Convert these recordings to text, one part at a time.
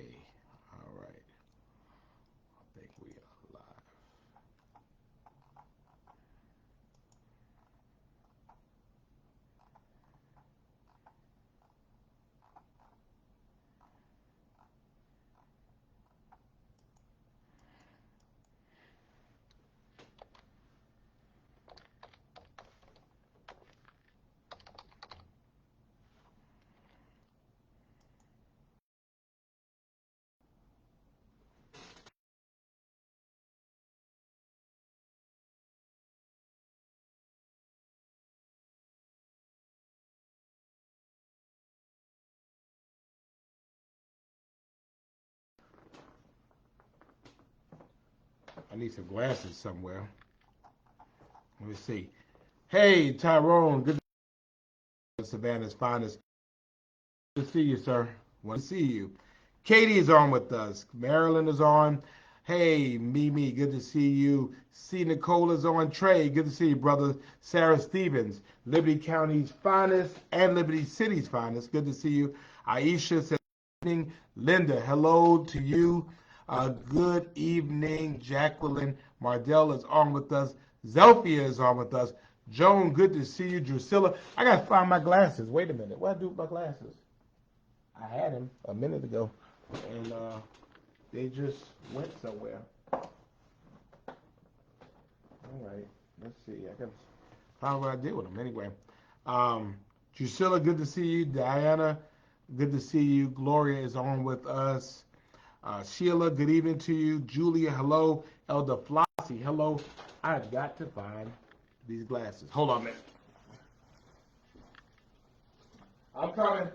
Okay. All right. I think we are live. I need some glasses somewhere. Let me see. Hey, Tyrone. Good to Savannah's finest. Good to see you, sir. Want to see you. Katie is on with us. Marilyn is on. Hey, Mimi, good to see you. C. Nicole is on. Trey, good to see you, brother. Sarah Stevens, Liberty County's finest and Liberty City's finest. Good to see you. Aisha says, good evening. Linda, hello to you. Good evening. Jacqueline Mardell is on with us. Zelfia is on with us. Joan, good to see you. Drusilla, I got to find my glasses. Wait a minute. What do I do with my glasses? I had him a minute ago, and they just went somewhere. All right, let's see. I got to find what I did with them. Anyway, Drusilla, good to see you. Diana, good to see you. Gloria is on with us. Sheila, good evening to you. Julia, hello. Elder Flossie, hello. I've got to find these glasses. Hold on a minute. I'm coming.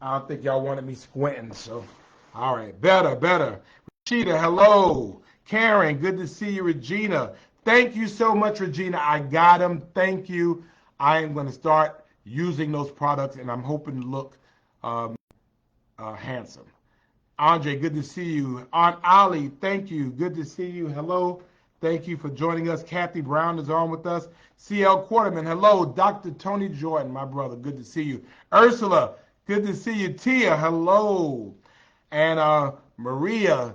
I don't think y'all wanted me squinting, so. All right, better, better. Rashida, hello. Karen, good to see you. Regina, thank you so much, Regina. I got them. Thank you. I am going to start using those products, and I'm hoping to look um, handsome. Andre, good to see you. Aunt Ali, thank you. Good to see you. Hello. Thank you for joining us. Kathy Brown is on with us. CL Quarterman, hello. Dr. Tony Jordan, my brother, good to see you. Ursula, good to see you. Tia, hello. And Maria,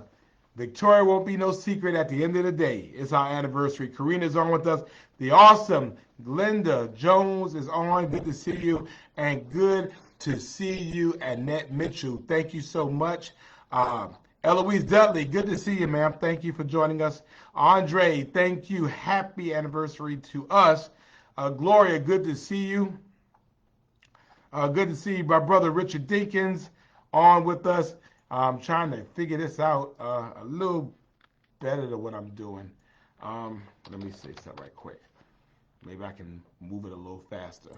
Victoria won't be no secret at the end of the day. It's our anniversary. Karina's on with us. The awesome Glenda Jones is on. Good to see you. And good to see you, Annette Mitchell. Thank you so much. Uh, Eloise Dudley, good to see you, ma'am. Thank you for joining us. Andre, thank you. Happy anniversary to us. Gloria, good to see you. Good to see my brother Richard Dinkins on with us. I'm trying to figure this out a little better than what I'm doing. Let me say something right quick. Maybe I can move it a little faster.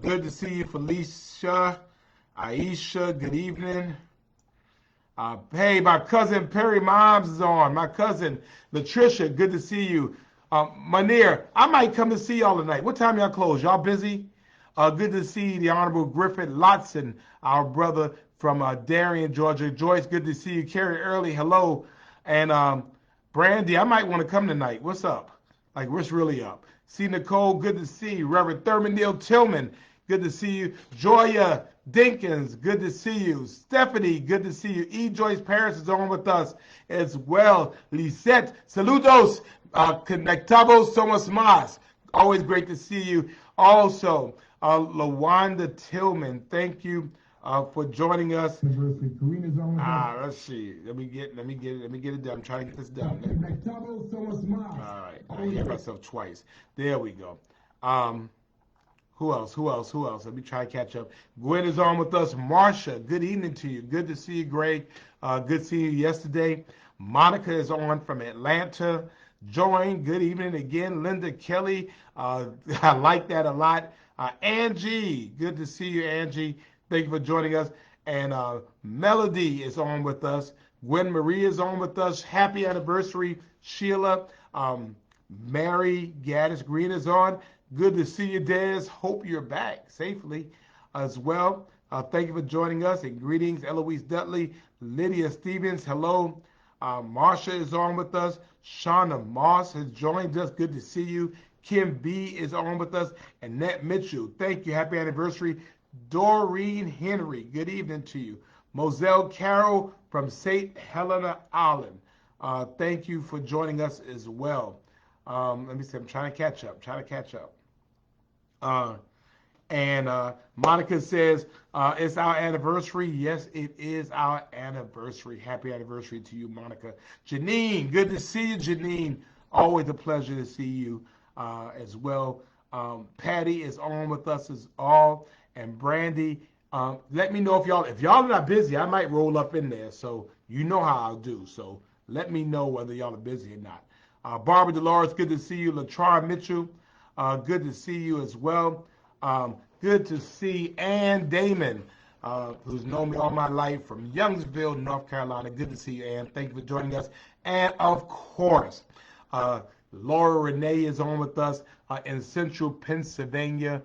Good to see you, Felicia. Aisha, good evening. Hey, my cousin Perry Moms is on. My cousin Latricia, good to see you. Manir, I might come to see y'all tonight. What time y'all close? Y'all busy? Good to see the Honorable Griffith Lotson, our brother from Darien, Georgia. Joyce, good to see you. Carrie Early, hello. And Brandy, I might want to come tonight. What's up? Like, what's really up? See Nicole, good to see you. Reverend Thurman Neal Tillman, good to see you. Joya Dinkins, good to see you. Stephanie, good to see you. E. Joyce Paris is on with us as well. Lisette, saludos, conectamos somos más. Always great to see you. Also, LaWanda Tillman, thank you for joining us. Let's see. Let me get it done. I'm trying to get this done. All right. I hear myself twice. There we go. Who else? Who else? Who else? Let me try to catch up. Gwen is on with us. Marsha, good evening to you. Good to see you, Greg. Good to see you yesterday. Monica is on from Atlanta. Join, good evening again. Linda Kelly, I like that a lot. Angie, good to see you, Angie. Thank you for joining us. And Melody is on with us. Gwen Marie is on with us. Happy anniversary, Sheila. Mary Gaddis Green is on. Good to see you, Des. Hope you're back safely as well. Thank you for joining us. And greetings, Eloise Dudley, Lydia Stevens. Hello. Marsha is on with us. Shauna Moss has joined us. Good to see you. Kim B is on with us. Annette Mitchell, thank you. Happy anniversary. Doreen Henry, good evening to you. Moselle Carroll from St. Helena Island. Thank you for joining us as well. Let me see. I'm trying to catch up. And Monica says, it's our anniversary. Yes, it is our anniversary. Happy anniversary to you, Monica. Janine, good to see you, Janine. Always a pleasure to see you as well. Patty is on with us as all. And Brandy, let me know if y'all are not busy, I might roll up in there. So you know how I'll do. So let me know whether y'all are busy or not. Barbara Dolores, good to see you. Latron Mitchell, good to see you as well. Good to see Ann Damon, who's known me all my life from Youngsville, North Carolina. Good to see you, Ann. Thank you for joining us. And of course, Laura Renee is on with us in central Pennsylvania.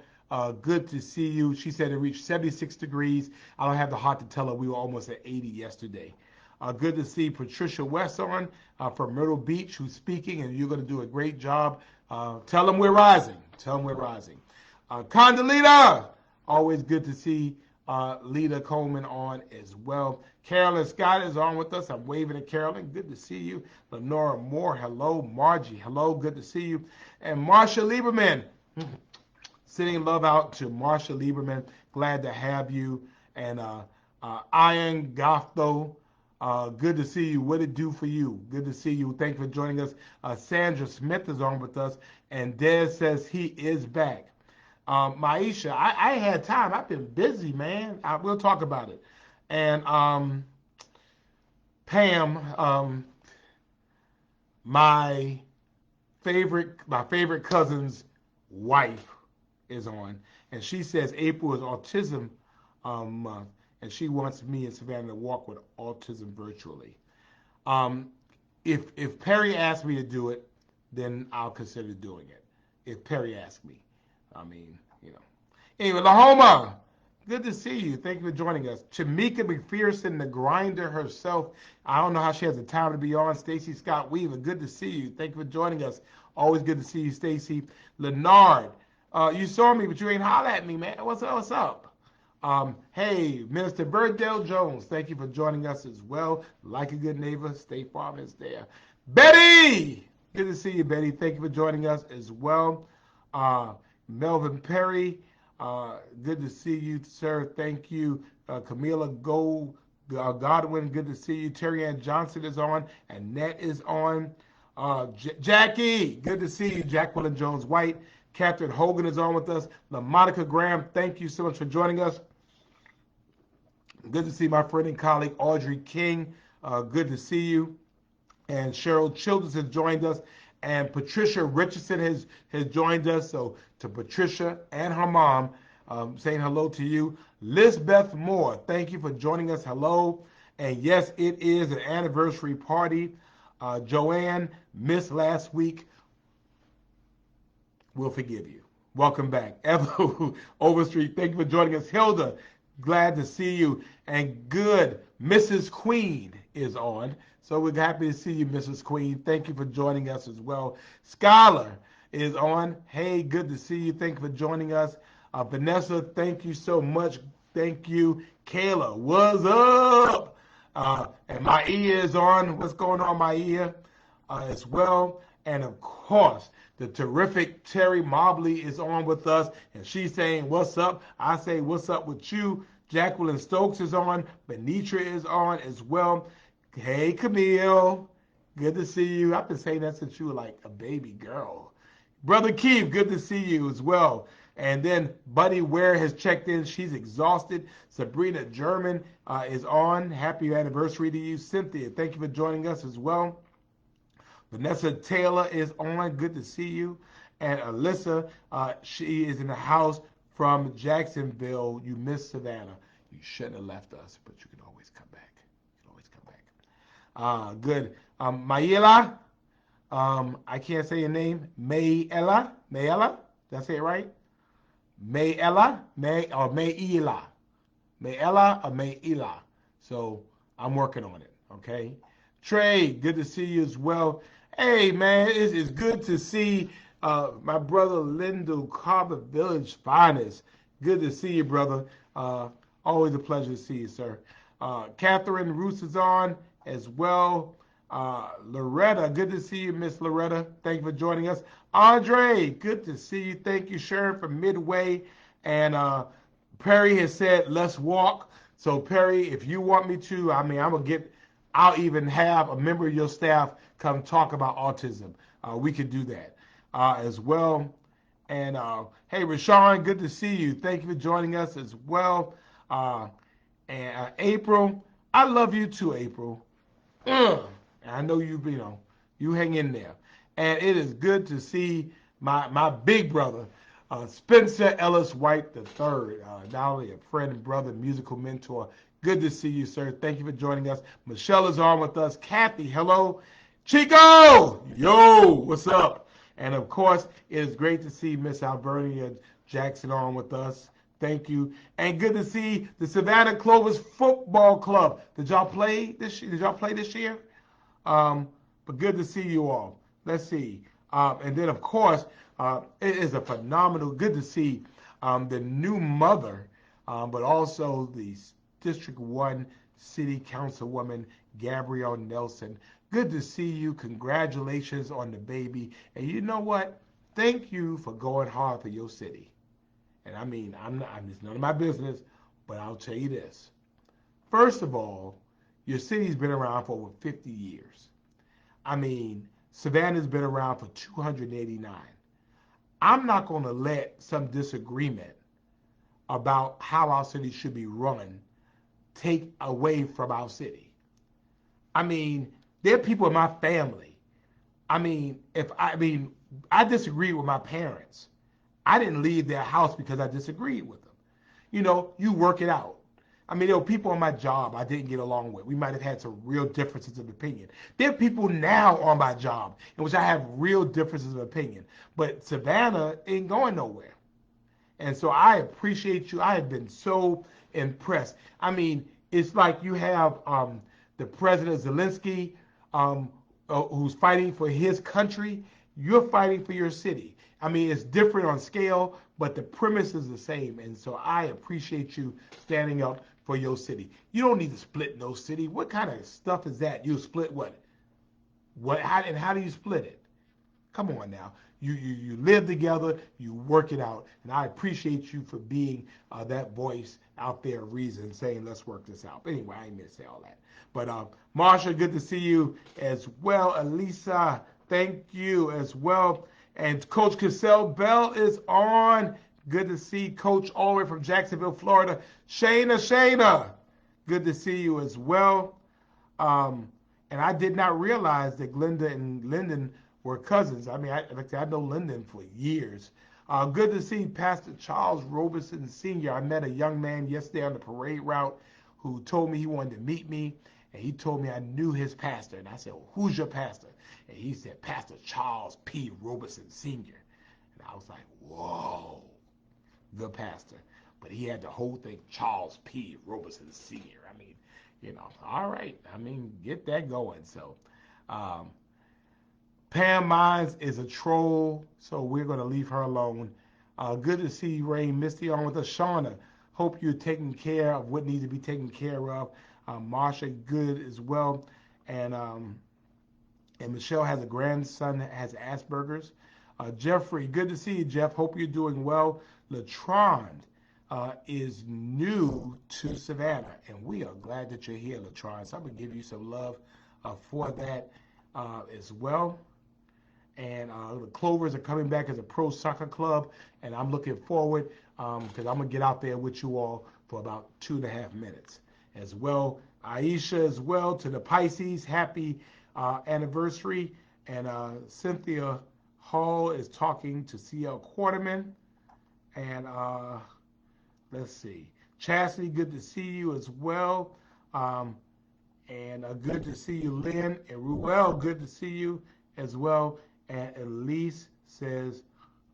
Good to see you. She said it reached 76 degrees. I don't have the heart to tell her we were almost at 80 yesterday. Good to see Patricia West on from Myrtle Beach, who's speaking, and you're going to do a great job. Tell them we're rising. Condolita, always good to see Lita Coleman on as well. Carolyn Scott is on with us. I'm waving at Carolyn. Good to see you. Lenora Moore, hello. Margie, hello. Good to see you. And Marsha Lieberman, sending love out to Marsha Lieberman. Glad to have you. And Ian Goffo, good to see you. What it do for you? Good to see you. Thank you for joining us. Sandra Smith is on with us. And Des says he is back. Maisha, I had time. I've been busy, man. We'll talk about it. And Pam, my favorite cousin's wife is on, and she says April is Autism Month, and she wants me and Savannah to walk with autism virtually. If Perry asks me to do it, then I'll consider doing it. If Perry asks me. I mean, you know. Anyway, Lahoma, good to see you. Thank you for joining us. Chamika McPherson, the grinder herself. I don't know how she has the time to be on. Stacy Scott Weaver, good to see you. Thank you for joining us. Always good to see you, Stacy. Leonard, you saw me, but you ain't holler at me, man. What's up? Hey, Minister Birdell Jones, thank you for joining us as well. Like a good neighbor, State Farm is there. Betty, good to see you, Betty. Thank you for joining us as well. Melvin Perry, good to see you, sir. Thank you. Camila Godwin, good to see you. Terry Ann Johnson is on. Annette is on. Jackie, good to see you. Jacqueline Jones-White. Catherine Hogan is on with us. LaMonica Graham, thank you so much for joining us. Good to see my friend and colleague Audrey King. Good to see you. And Cheryl Childers has joined us. And Patricia Richardson has joined us. So to Patricia and her mom, saying hello to you. Lisbeth Moore, thank you for joining us. Hello. And yes, it is an anniversary party. Joanne missed last week. We'll forgive you. Welcome back. Eva Overstreet, thank you for joining us. Hilda, glad to see you. And good, Mrs. Queen is on. So we're happy to see you, Mrs. Queen. Thank you for joining us as well. Skylar is on. Hey, good to see you. Thank you for joining us. Vanessa, thank you so much. Thank you. Kayla, what's up? And my ear is on. What's going on, my ear as well? And of course, the terrific Terry Mobley is on with us, and she's saying, what's up? I say, what's up with you? Jacqueline Stokes is on. Benitra is on as well. Hey, Camille. Good to see you. I've been saying that since you were like a baby girl. Brother Keith, good to see you as well. And then Buddy Ware has checked in. She's exhausted. Sabrina German is on. Happy anniversary to you. Cynthia, thank you for joining us as well. Vanessa Taylor is on. Good to see you. And Alyssa, she is in the house from Jacksonville. You missed Savannah. You shouldn't have left us, but you can always come back. Good. Mayela, I can't say your name. Mayela? Did I say it right? Mayela? Mayela or Mayela. So I'm working on it, okay? Trey, good to see you as well. Hey, man, it's good to see My brother Lindo, Carver Village Finest. Good to see you, brother. Always a pleasure to see you, sir. Catherine Roos is on as well. Loretta, good to see you, Miss Loretta. Thank you for joining us. Andre, good to see you. Thank you, Sharon from Midway. And Perry has said, let's walk. So Perry, if you want me to, I mean, I'll even have a member of your staff come talk about autism. We could do that as well. And hey, Rashawn, good to see you. Thank you for joining us as well. And April, I love you too, April. I know you hang in there. And it is good to see my big brother, Spencer Ellis White III, not only a friend and brother, musical mentor. Good to see you, sir. Thank you for joining us. Michelle is on with us. Kathy, hello. Chico, yo, what's up? And of course, it is great to see Miss Alvernia Jackson on with us. Thank you. And good to see the Savannah Clovers Football Club. Did y'all play this year? But good to see you all. Let's see. And then, of course, it is a phenomenal, good to see the new mother, but also the District 1 City Councilwoman, Gabrielle Nelson. Good to see you. Congratulations on the baby. And you know what? Thank you for going hard for your city. And I mean, it's none of my business, but I'll tell you this. First of all, your city's been around for over 50 years. I mean, Savannah's been around for 289. I'm not going to let some disagreement about how our city should be run take away from our city. I mean, there are people in my family. I disagree with my parents. I didn't leave their house because I disagreed with them. You work it out. I mean, there were people on my job I didn't get along with. We might have had some real differences of opinion. There are people now on my job in which I have real differences of opinion. But Savannah ain't going nowhere. And so I appreciate you. I have been so impressed. I mean, it's like you have the President Zelensky who's fighting for his country. You're fighting for your city. I mean, it's different on scale, but the premise is the same. And so I appreciate you standing up for your city. You don't need to split no city. What kind of stuff is that? You split what? How do you split it? Come on now. You live together, you work it out, and I appreciate you for being that voice out there of reason, saying let's work this out. But anyway, I ain't meant to say all that. But Marsha, good to see you as well. Elisa, thank you as well. And Coach Cassell Bell is on. Good to see Coach all the way from Jacksonville, Florida. Shayna, good to see you as well. And I did not realize that Glenda and Lyndon were cousins. I mean, I know Lyndon for years. Good to see Pastor Charles Robeson Sr. I met a young man yesterday on the parade route who told me he wanted to meet me, and he told me I knew his pastor. And I said, well, who's your pastor? And he said, Pastor Charles P. Robeson Sr. And I was like, whoa, the pastor. But he had the whole thing, Charles P. Robeson Sr. I mean, all right. I mean, get that going. So, Pam Mines is a troll, so we're going to leave her alone. Good to see you, Rain Misty, on with us. Shauna, hope you're taking care of what needs to be taken care of. Marsha, good as well. And Michelle has a grandson that has Asperger's. Jeffrey, good to see you, Jeff. Hope you're doing well. Latrond is new to Savannah, and we are glad that you're here, Latrond. So I'm going to give you some love for that as well. And the Clovers are coming back as a pro soccer club, and I'm looking forward because I'm going to get out there with you all for about 2.5 minutes as well. Aisha as well, to the Pisces, happy anniversary. And Cynthia Hall is talking to CL Quarterman. And let's see. Chastity, good to see you as well. And good to see you, Lynn. And Ruel, good to see you as well. And Elise says,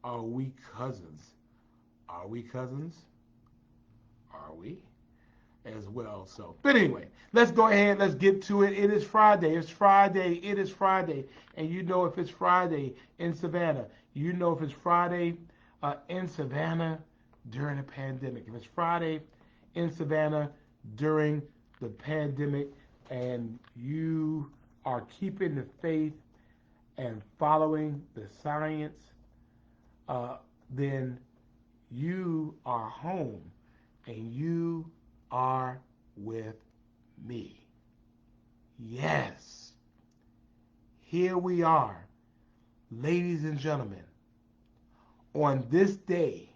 are we cousins? Are we cousins? Are we? as well. So, but anyway, let's go ahead. Let's get to it. It is Friday. It's Friday. It is Friday. And you know if it's Friday in Savannah, you know if it's Friday in Savannah during the pandemic. If it's Friday in Savannah during the pandemic and you are keeping the faith and following the science, then you are home and you are with me. Yes, here we are, ladies and gentlemen, on this day,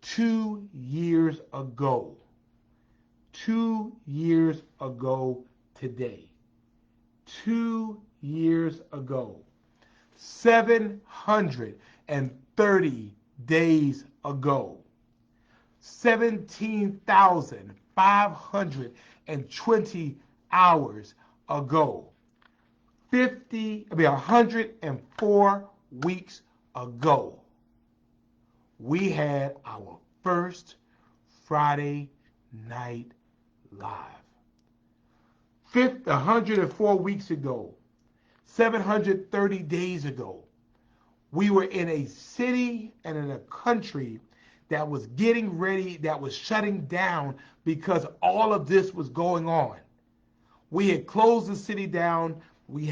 2 years ago, 2 years ago today, 2 years ago, 730 days ago, 17,520 hours ago, 104 weeks ago, we had our first Friday Night Live. 104 weeks ago, 730 days ago, we were in a city and in a country that was getting ready, that was shutting down because all of this was going on. We had closed the city down. We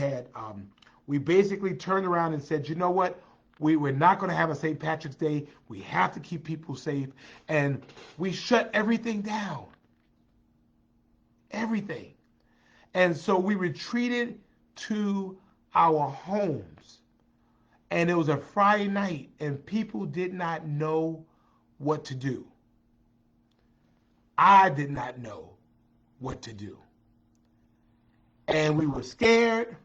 basically turned around and said, you know what? We're not going to have a St. Patrick's Day. We have to keep people safe. And we shut everything down. Everything. And so we retreated to our homes. And it was a Friday night, and people did not know what to do. I did not know what to do. And we were scared,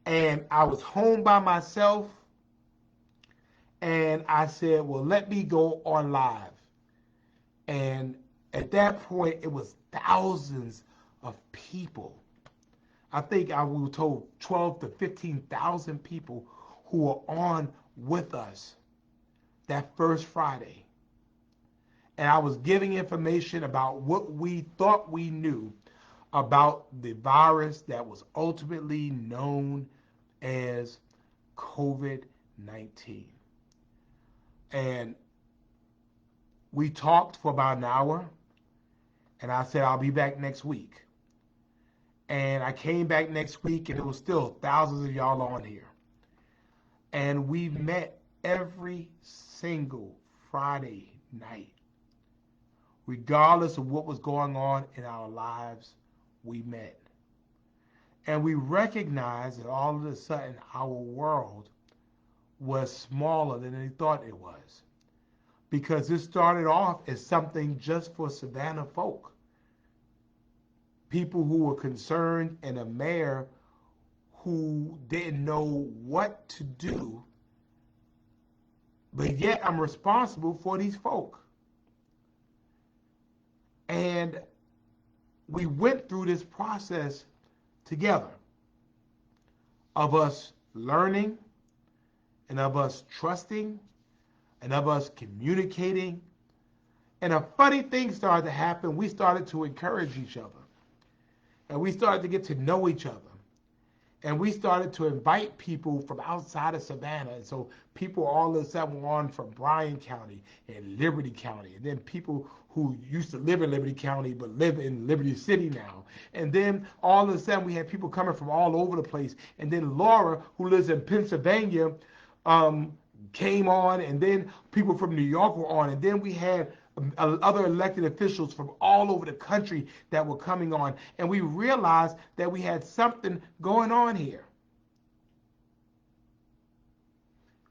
and I was home by myself, and I said, well, let me go on live. And at that point, it was thousands of people. I think we were told 12 to 15,000 people who were on with us that first Friday. And I was giving information about what we thought we knew about the virus that was ultimately known as COVID-19. And we talked for about an hour, and I said, I'll be back next week. And I came back next week, and it was still thousands of y'all on here. And we met every single Friday night. Regardless of what was going on in our lives, we met. And we recognized that all of a sudden our world was smaller than they thought it was. Because this started off as something just for Savannah folk. People who were concerned and a mayor who didn't know what to do, but yet I'm responsible for these folk. And we went through this process together of us learning and of us trusting and of us communicating. And a funny thing started to happen. We started to encourage each other. And we started to get to know each other. And we started to invite people from outside of Savannah. And so people all of a sudden were on from Bryan County and Liberty County. And then people who used to live in Liberty County but live in Liberty City now. And then all of a sudden we had people coming from all over the place. And then Laura, who lives in Pennsylvania, came on. And then people from New York were on. And then we had other elected officials from all over the country that were coming on. And we realized that we had something going on here.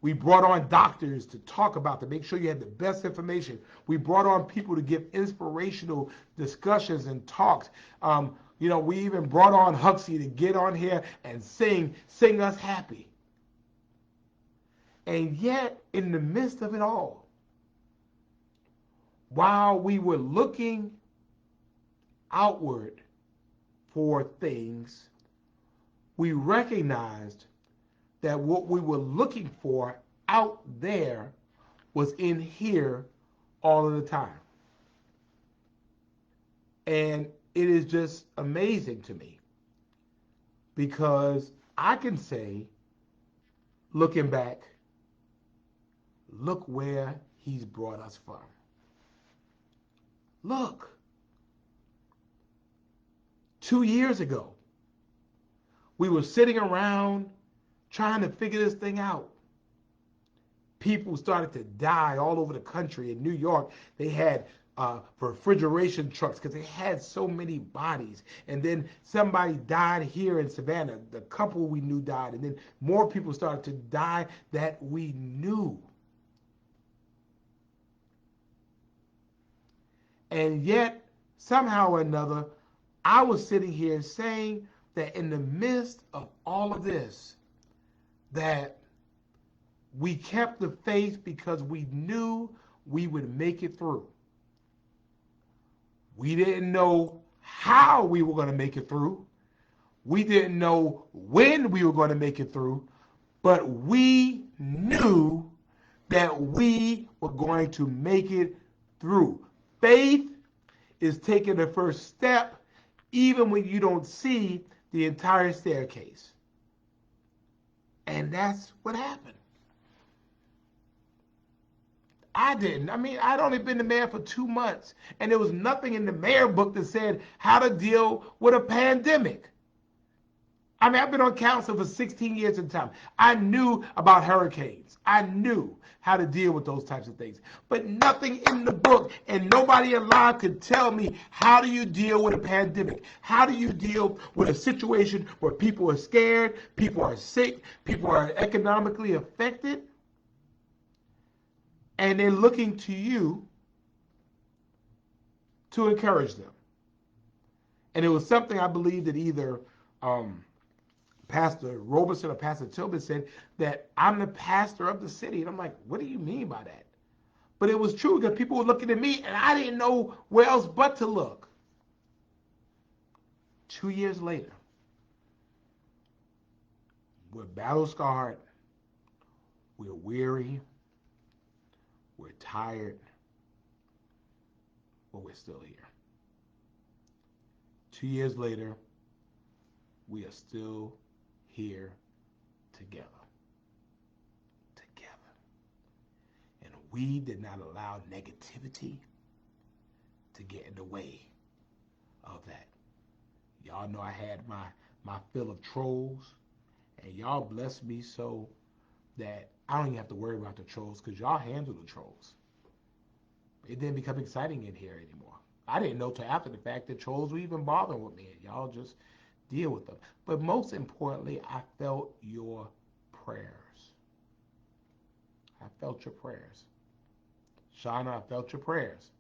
We brought on doctors to talk about, to make sure you had the best information. We brought on people to give inspirational discussions and talks. We even brought on Huxley to get on here and sing us happy. And yet, in the midst of it all, while we were looking outward for things, we recognized that what we were looking for out there was in here all of the time. And it is just amazing to me because I can say, looking back, look where he's brought us from. Look, 2 years ago, we were sitting around trying to figure this thing out. People started to die all over the country. In New York, they had refrigeration trucks because they had so many bodies. And then somebody died here in Savannah. The couple we knew died. And then more people started to die that we knew. And yet, somehow or another, I was sitting here saying that in the midst of all of this, that we kept the faith because we knew we would make it through. We didn't know how we were going to make it through. We didn't know when we were going to make it through, but we knew that we were going to make it through. Faith is taking the first step even when you don't see the entire staircase. And that's what happened. I didn't. I mean, I'd only been the mayor for 2 months, and there was nothing in the mayor book that said how to deal with a pandemic. I mean, I've been on council for 16 years at a time. I knew about hurricanes. I knew how to deal with those types of things. But nothing in the book, and nobody alive could tell me, how do you deal with a pandemic? How do you deal with a situation where people are scared, people are sick, people are economically affected? And they're looking to you to encourage them. And it was something I believe that either Pastor Roberson or Pastor Tillman said, that I'm the pastor of the city. And I'm like, what do you mean by that? But it was true because people were looking at me and I didn't know where else but to look. 2 years later, we're battle scarred, we're weary, we're tired, but we're still here. 2 years later, we are still here together. Together. And we did not allow negativity to get in the way of that. Y'all know I had my fill of trolls, and y'all blessed me so that I don't even have to worry about the trolls because y'all handle the trolls. It didn't become exciting in here anymore. I didn't know till after the fact that trolls were even bothering with me, and y'all just deal with them. But most importantly, I felt your prayers. I felt your prayers. Shauna, I felt your prayers.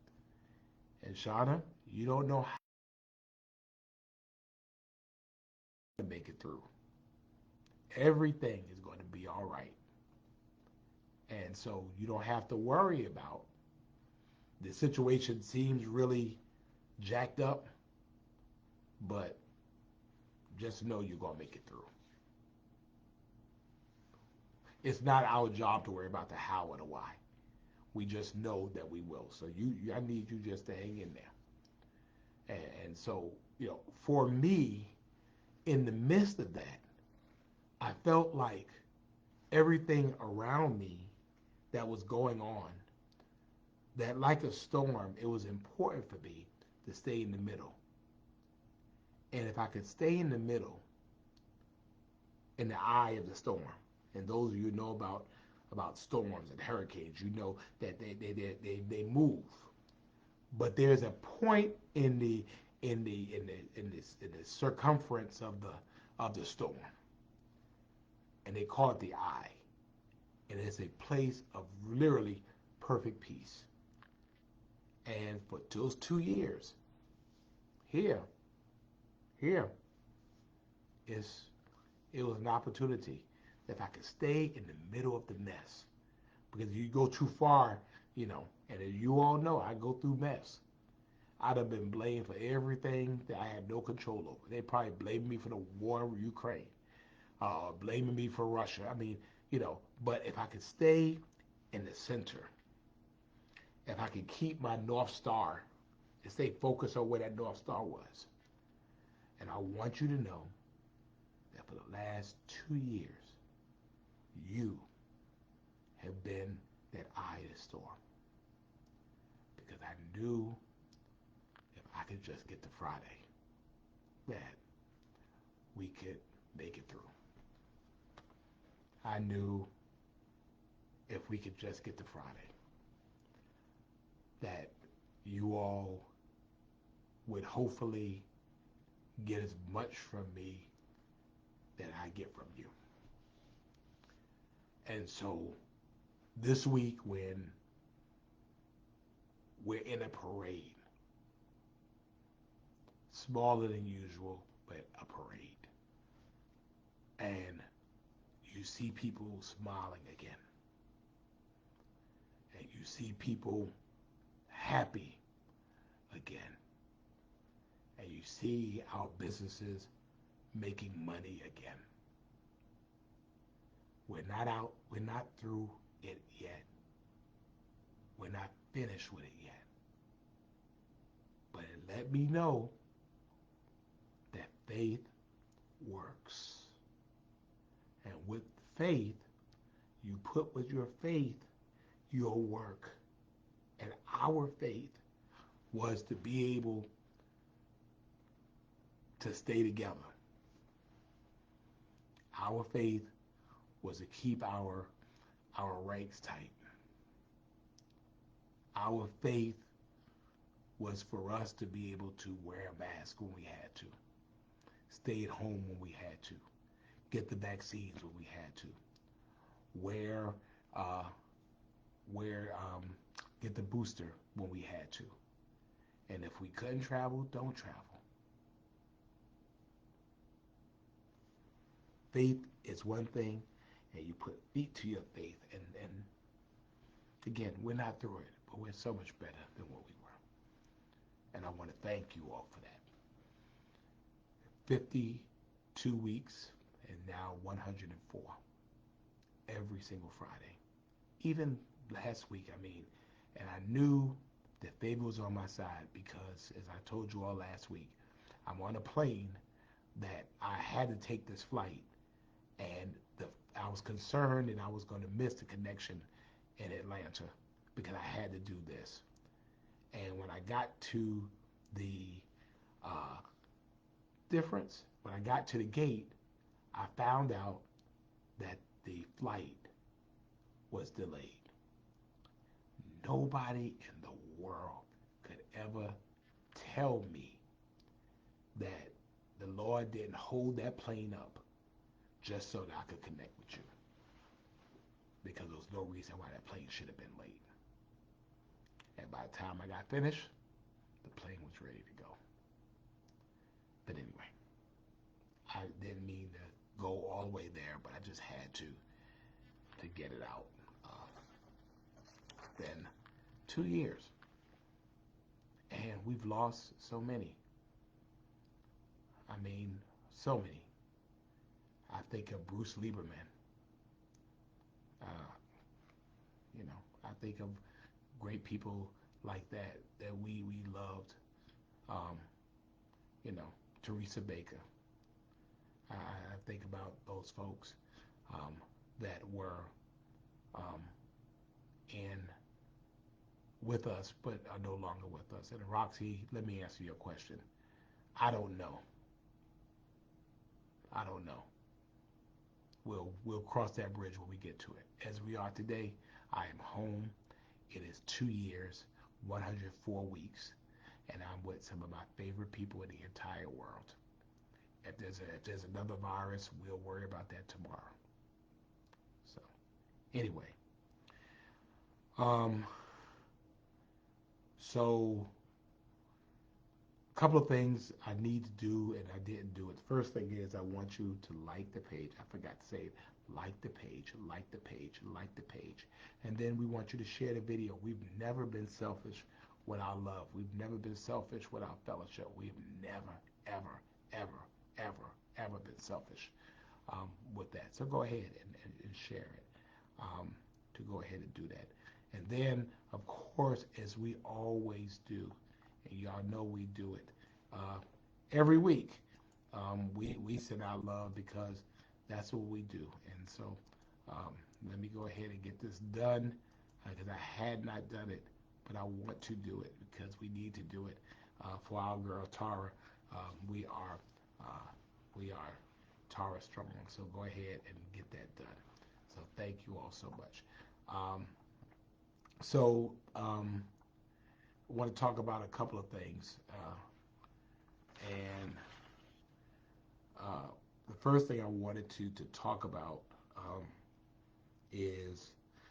And Shauna, you don't know how to make it through. Everything is going to be all right. And so you don't have to worry about the situation seems really jacked up, but just know you're going to make it through. It's not our job to worry about the how or the why. We just know that we will. So I need you just to hang in there. And so, for me, in the midst of that, I felt like everything around me that was going on, that like a storm, it was important for me to stay in the middle. And if I could stay in the middle, in the eye of the storm, and those of you who know about storms and hurricanes, you know that they move. But there's a point in the circumference of the storm, and they call it the eye, and it's a place of literally perfect peace. And for those 2 years, it was an opportunity that if I could stay in the middle of the mess, because if you go too far, and as you all know, I go through mess. I'd have been blamed for everything that I had no control over. They probably blamed me for the war in Ukraine, blaming me for Russia. I mean, but if I could stay in the center, if I could keep my North Star and stay focused on where that North Star was. And I want you to know that for the last 2 years, you have been that eye of the storm. Because I knew if I could just get to Friday, that we could make it through. I knew if we could just get to Friday, that you all would hopefully get as much from me that I get from you. And so this week, when we're in a parade, smaller than usual, but a parade, and you see people smiling again, and you see people happy again, and you see our businesses making money again. We're not out, we're not through it yet. We're not finished with it yet. But it let me know that faith works. And with faith, you put with your faith your work. And our faith was to be able to stay together. Our faith was to keep our ranks tight. Our faith was for us to be able to wear a mask when we had to, stay at home when we had to, get the vaccines when we had to, get the booster when we had to. And if we couldn't travel, don't travel. Faith is one thing, and you put feet to your faith. And again, we're not through it, but we're so much better than what we were. And I want to thank you all for that. 52 weeks and now 104 every single Friday. Even last week, and I knew that favor was on my side because, as I told you all last week, I'm on a plane that I had to take this flight, and I was concerned and I was going to miss the connection in Atlanta because I had to do this. And when I got to the when I got to the gate, I found out that the flight was delayed. Nobody in the world could ever tell me that the Lord didn't hold that plane up just so that I could connect with you. Because there was no reason why that plane should have been late. And by the time I got finished, the plane was ready to go. But anyway, I didn't mean to go all the way there, but I just had to get it out. Then 2 years, and we've lost so many. So many. I think of Bruce Lieberman. I think of great people like that we loved. Um, Teresa Baker. I think about those folks that were in with us, but are no longer with us. And Roxy, let me answer your question. I don't know. I don't know. We'll cross that bridge when we get to it. As we are today, I am home. It is 2 years, 104 weeks, and I'm with some of my favorite people in the entire world. If there's another virus, we'll worry about that tomorrow. So, anyway, so a couple of things I need to do and I didn't do it. The first thing is I want you to like the page. I forgot to say it. Like the page, like the page, like the page. And then we want you to share the video. We've never been selfish with our love. We've never been selfish with our fellowship. We've never, ever, ever, ever, ever been selfish with that. So go ahead and share it to go ahead and do that. And then, of course, as we always do, and Y'all know we do it uh, every week. We send out love because that's what we do. And so um, let me go ahead and get this done because I had not done it, but I want to do it because we need to do it for our girl Tara. We are uh, we are Tara Strong. So go ahead and get that done. So thank you all so much. Um, so I want to talk about a couple of things, and uh, the first thing I wanted to talk about is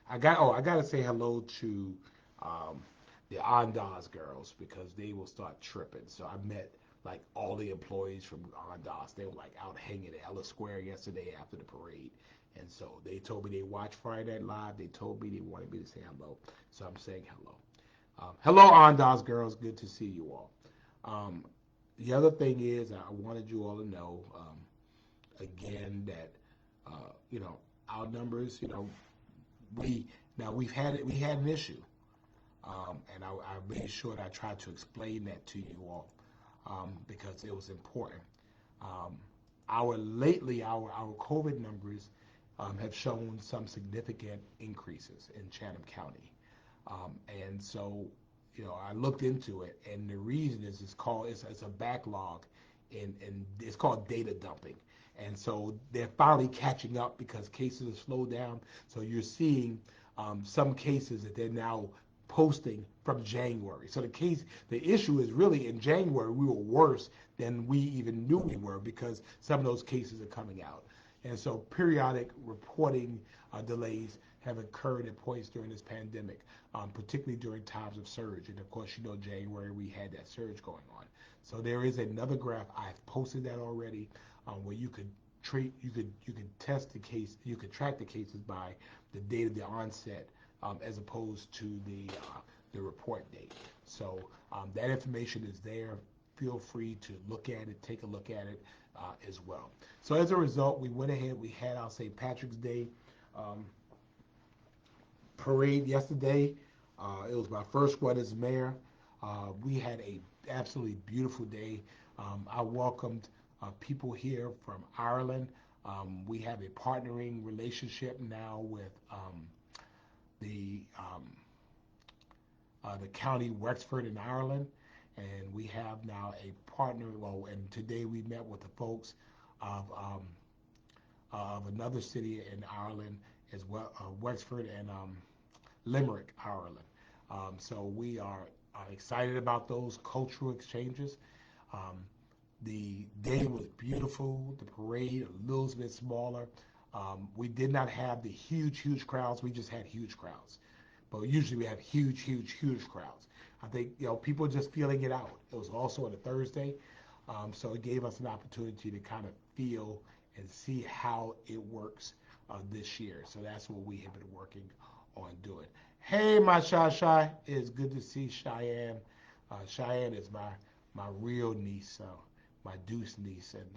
I got to say hello to um, the Ondas girls because they will start tripping. So I met like all the employees from Ondas. They were like out hanging at Ellis Square yesterday after the parade. And so they told me they watched Friday Night Live. They told me they wanted me to say hello. So I'm saying hello. Hello, Ondas girls. Good to see you all. Um, the other thing is, I wanted you all to know again that you know our numbers. You know, we now we had an issue, and I made sure that I tried to explain that to you all because it was important. Um, our COVID numbers have shown some significant increases in Chatham County. And so, you know, I looked into it, and the reason is it's a backlog, and it's called data dumping. And so they're finally catching up because cases have slowed down. So you're seeing some cases that they're now posting from January. So the issue is really in January we were worse than we even knew we were because some of those cases are coming out. And so periodic reporting delays have occurred at points during this pandemic, particularly during times of surge. And of course, you know, January we had that surge going on. So there is another graph. I've posted that already, where you could test the case, you could track the cases by the date of the onset, as opposed to the report date. So that information is there. Feel free to look at it, take a look at it as well. So as a result, we went ahead. We had our St. Patrick's Day um, parade yesterday. It was my first one as mayor. We had a absolutely beautiful day. I welcomed people here from Ireland. We have a partnering relationship now with the um, the county Wexford in Ireland, and we have now a partner. Well, and today we met with the folks of another city in Ireland as well, Wexford and Limerick, Ireland. So we are excited about those cultural exchanges. Um, the day was beautiful. The parade a little bit smaller. We did not have the huge crowds. We just had huge crowds. But usually we have huge crowds. I think people just feeling it out. It was also on a Thursday, so it gave us an opportunity to kind of feel and see how it works this year. So that's what we have been working on doing. Hey, my Shy, it's good to see Cheyenne. Cheyenne is my real niece, my Deuce niece, and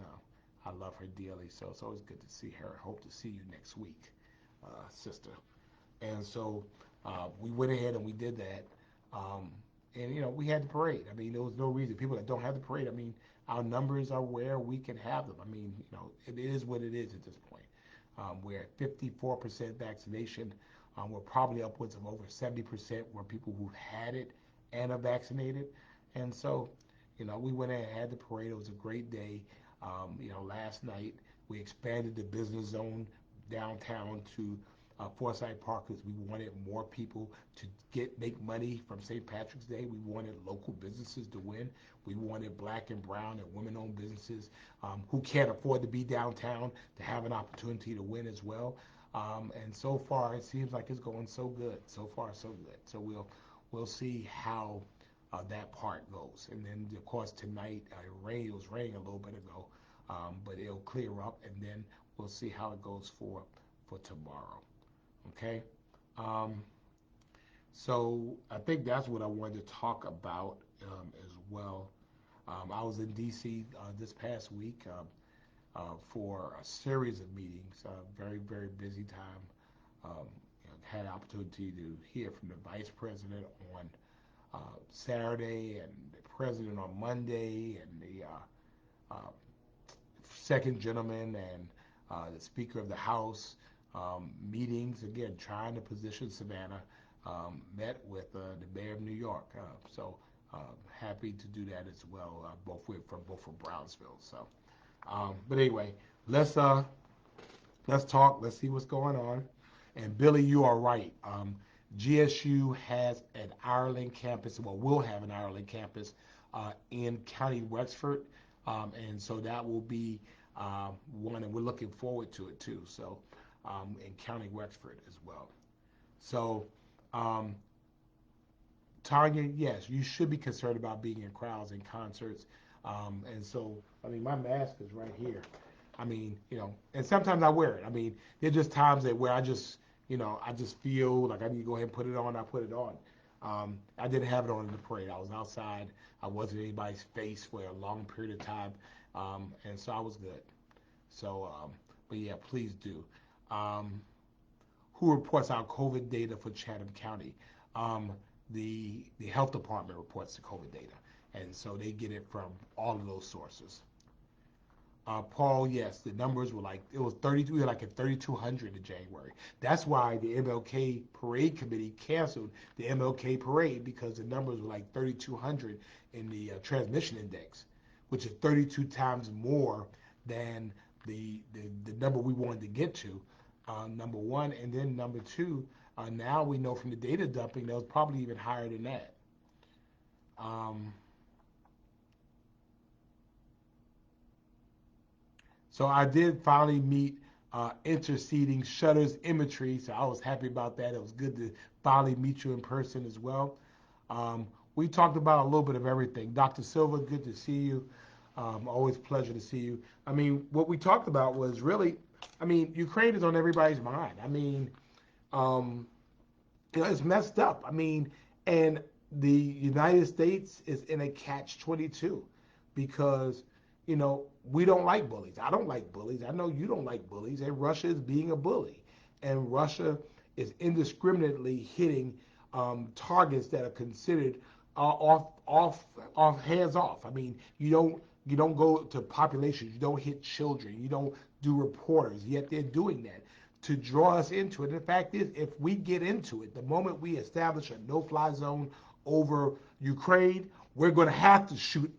I love her dearly. So it's always good to see her. I hope to see you next week, sister. And so we went ahead and we did that. Um, and we had the parade. I mean, there was no reason. People that don't have the parade, I mean, our numbers are where we can have them. I mean, it is what it is at this point. We're at 54% vaccination. We're probably upwards of over 70% were people who've had it and are vaccinated. And so, we went ahead and had the parade. It was a great day. Last night we expanded the business zone downtown to Forsyth Park because we wanted more people to make money from St. Patrick's Day. We wanted local businesses to win. We wanted black and brown and women-owned businesses who can't afford to be downtown to have an opportunity to win as well. And so far, it seems like it's going so good. So far, so good. So we'll see how that part goes. And then, of course, tonight it was raining a little bit ago, but it'll clear up, and then we'll see how it goes for tomorrow. Okay. Um, so I think that's what I wanted to talk about as well. I was in D.C. This past week for a series of meetings. Very busy time. Had an opportunity to hear from the vice president on Saturday, and the president on Monday, and the second gentleman and the Speaker of the House meetings, again, trying to position Savannah, met with the mayor of New York. So happy to do that as well, both from Brownsville. So, but anyway, let's talk. Let's see what's going on. And Billy, you are right. GSU has an Ireland campus, well, will have an Ireland campus in County Wexford, and so that will be one, and we're looking forward to it too. So, in County Wexford as well. So, Tanya, yes, you should be concerned about being in crowds and concerts. And so, I mean, my mask is right here. I mean, and sometimes I wear it. I mean, there's just times that where I just, I just feel like I need to go ahead and put it on. I put it on. I didn't have it on in the parade. I was outside. I wasn't in anybody's face for a long period of time. And so I was good. So, but yeah, please do. Who reports out COVID data for Chatham County? The health department reports the COVID data, and so they get it from all of those sources. Paul, yes, the numbers were it was 32, we were like at 3,200 in January. That's why the MLK Parade Committee canceled the MLK Parade, because the numbers were like 3,200 in the transmission index, which is 32 times more than the number we wanted to get to, number one. And then number two, now we know from the data dumping that was probably even higher than that. So I did finally meet Interceding Shutters Imagery, so I was happy about that. It was good to finally meet you in person as well. We talked about a little bit of everything. Dr. Silva, good to see you. Always a pleasure to see you. I mean, what we talked about was really, Ukraine is on everybody's mind. It's messed up. And the United States is in a catch-22 because, we don't like bullies. I don't like bullies. I know you don't like bullies. And Russia is being a bully. And Russia is indiscriminately hitting targets that are considered hands off. You don't go to populations. You don't hit children. You don't do reporters. Yet they're doing that to draw us into it. And the fact is, if we get into it, the moment we establish a no-fly zone over Ukraine, we're going to have to shoot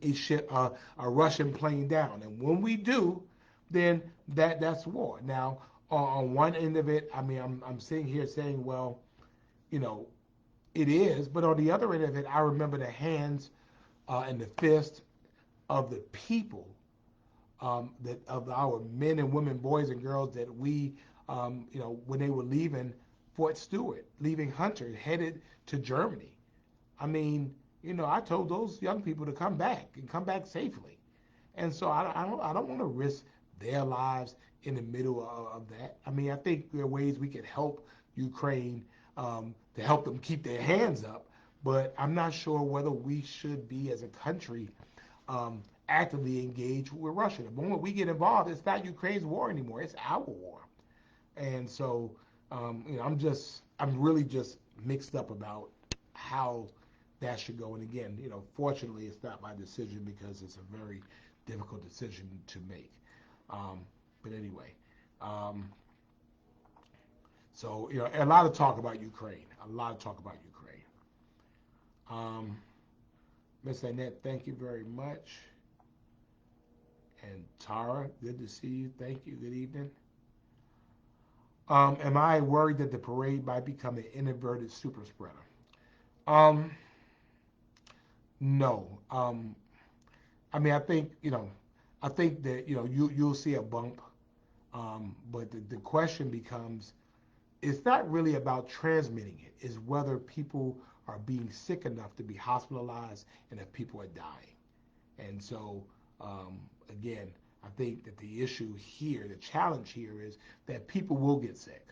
a Russian plane down. And when we do, then that's war. Now, on one end of it, I'm sitting here saying, well, it is. But on the other end of it, I remember the hands and the fist of the people, that of our men and women, boys and girls that we, when they were leaving Fort Stewart, leaving Hunter, headed to Germany. I told those young people to come back and come back safely. And so I don't want to risk their lives in the middle of that. I think there are ways we could help Ukraine, to help them keep their hands up, but I'm not sure whether we should be, as a country, actively engaged with Russia. The moment we get involved, it's not Ukraine's war anymore; it's our war. And so, I'm really just mixed up about how that should go. And again, fortunately, it's not my decision because it's a very difficult decision to make. But anyway, so a lot of talk about Ukraine. A lot of talk about Ukraine. Miss Annette, thank you very much. And Tara, good to see you. Thank you. Good evening. Am I worried that the parade might become an inadvertent super spreader? No. I think that you'll see a bump, but the question becomes, it's not really about transmitting it. It's whether people are being sick enough to be hospitalized and if people are dying. And so, again, I think that the issue here, the challenge here, is that people will get sick.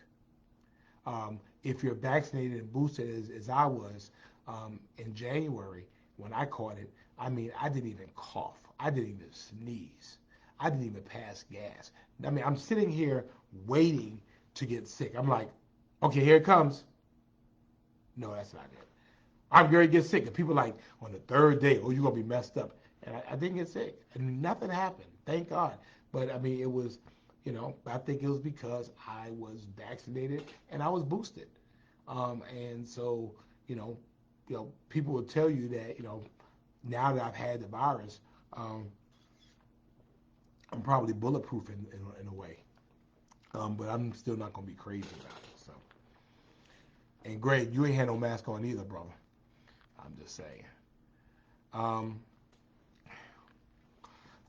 If you're vaccinated and boosted, as I was in January when I caught it, I didn't even cough. I didn't even sneeze. I didn't even pass gas. I'm sitting here waiting to get sick. I'm like, okay, here it comes. No, that's not it. I'm going to get sick. And people like on the third day, oh, you're going to be messed up. And I didn't get sick. And nothing happened. Thank God. But I mean, it was, I think it was because I was vaccinated and I was boosted. And so, you know, people will tell you that, now that I've had the virus, um, I'm probably bulletproof in a way. But I'm still not going to be crazy about it. So, and Greg, you ain't had no mask on either, brother. I'm just saying. Um,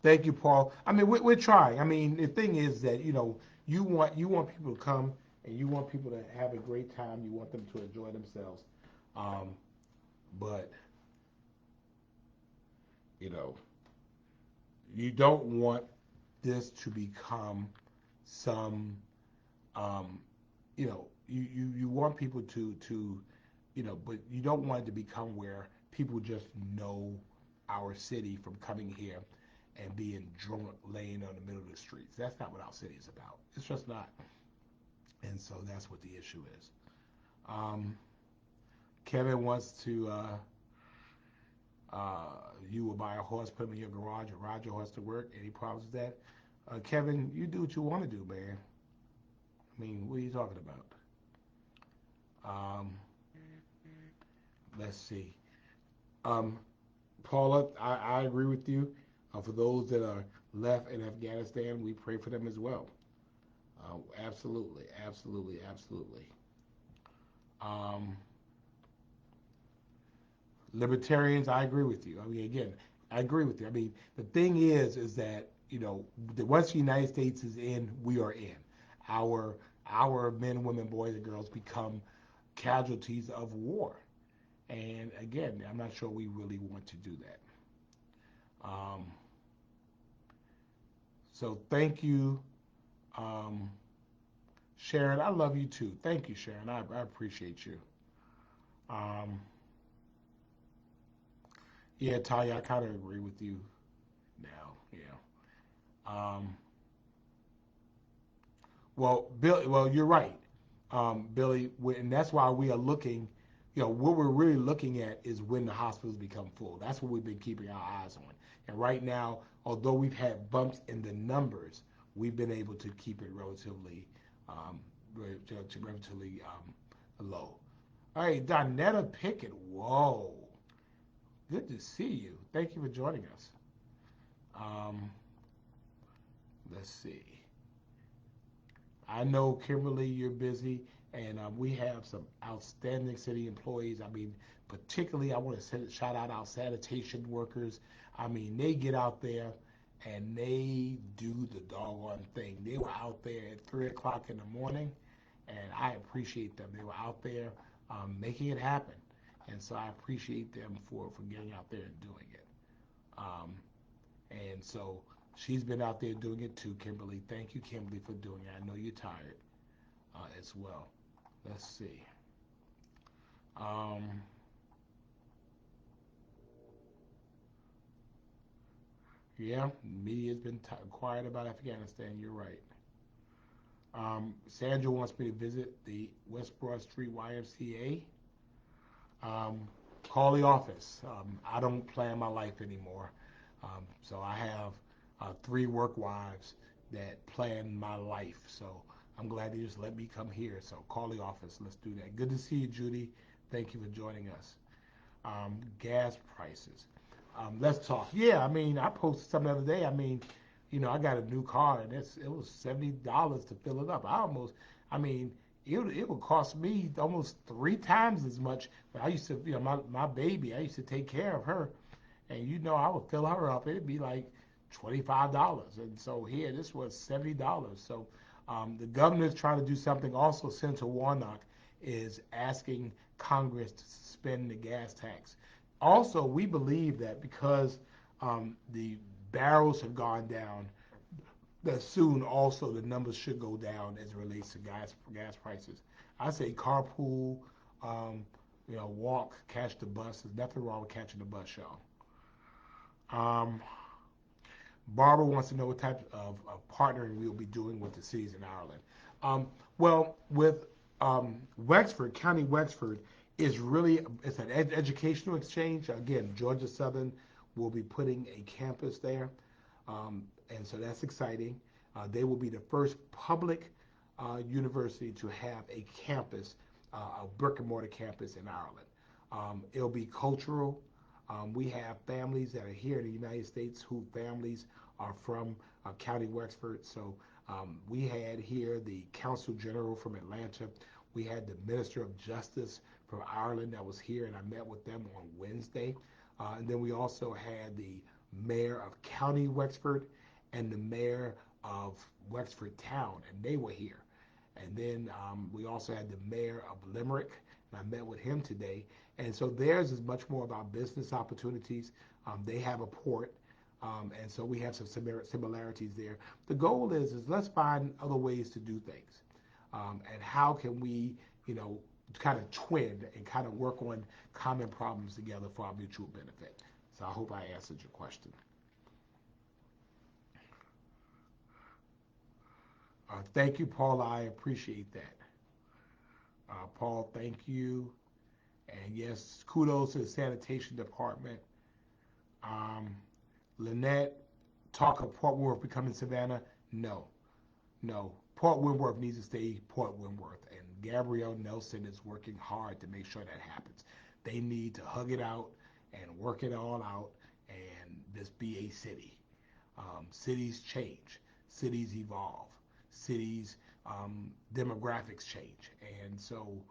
Thank you, Paul. I mean, we're trying. I mean, the thing is that you want people to come and you want people to have a great time. You want them to enjoy themselves, um, but you know you don't want this to become some. You want people to, but you don't want it to become where people just know our city from coming here and being drunk laying on the middle of the streets. That's not what our city is about. It's just not. And so that's what the issue is. Um, Kevin wants to, you will buy a horse, put him in your garage, and ride your horse to work. Any problems with that? Kevin, you do what you want to do, man. I mean, what are you talking about? Um, let's see. Um, Paula, I agree with you. For those that are left in Afghanistan, we pray for them as well. Absolutely, absolutely, absolutely. Um, Libertarians, I agree with you. I mean, again, I agree with you. I mean, the thing is that once the United States is in, we are in. Our our men, women, boys, and girls become casualties of war. And again, I'm not sure we really want to do that. Um, so thank you, um, Sharon. I love you too. Thank you, Sharon. I appreciate you. Um, yeah, Talia, I kind of agree with you now. Yeah. Um, well, Bill, well, you're right, Billy, and that's why we are looking. What we're really looking at is when the hospitals become full. That's what we've been keeping our eyes on. And right now, although we've had bumps in the numbers, we've been able to keep it relatively, relatively low. All right, Donetta Pickett. Whoa, good to see you. Thank you for joining us. Um, let's see. I know, Kimberly, you're busy, and we have some outstanding city employees. I mean, particularly, I want to shout out our sanitation workers. I mean, they get out there and they do the doggone thing. They were out there at 3 o'clock in the morning, and I appreciate them. They were out there making it happen, and so I appreciate them for getting out there and doing it. Um, and so she's been out there doing it too, Kimberly. Thank you, Kimberly, for doing it. I know you're tired as well. Let's see. Um, yeah, media's been quiet about Afghanistan. You're right. Sandra wants me to visit the West Broad Street YMCA. Call the office. I don't plan my life anymore. So I have three work wives that plan my life. So I'm glad they just let me come here. So call the office. Let's do that. Good to see you, Judy. Thank you for joining us. Gas prices. Let's talk. Yeah, I mean, I posted something the other day. I mean, I got a new car and it was $70 to fill it up. I mean, it would cost me almost three times as much. But I used to, my baby, I used to take care of her, and I would fill her up. It'd be like $25, and so here this was $70. So the governor's trying to do something. Also, Senator Warnock is asking Congress to suspend the gas tax. Also, we believe that because the barrels have gone down, that soon also the numbers should go down as it relates to gas prices. I say carpool, um, walk, catch the bus. There's nothing wrong with catching the bus, y'all. Um, Barbara wants to know what type of partnering we'll be doing with the cities in Ireland. Well, with Wexford, County Wexford Is really it's an educational exchange. Again, Georgia Southern will be putting a campus there, and so that's exciting. They will be the first public university to have a campus, a brick and mortar campus in Ireland. It'll be cultural. We have families that are here in the United States whose families are from County Wexford. So we had here the Consul General from Atlanta. We had the Minister of Justice from Ireland that was here, and I met with them on Wednesday. And then we also had the Mayor of County Wexford and the Mayor of Wexford Town, and they were here. And then we also had the Mayor of Limerick, and I met with him today. And so theirs is much more about business opportunities. They have a port, and so we have some similarities there. The goal is let's find other ways to do things, and how can we, kind of twin and kind of work on common problems together for our mutual benefit. So I hope I answered your question. Thank you, Paula. I appreciate that. Paul, thank you. And yes, kudos to the sanitation department. Um, Lynette, talk of Port Wentworth becoming Savannah. No, no. Port Wentworth needs to stay Port Wentworth. And Gabrielle Nelson is working hard to make sure that happens. They need to hug it out and work it all out and just be a city. Cities change, cities evolve, cities demographics change, and so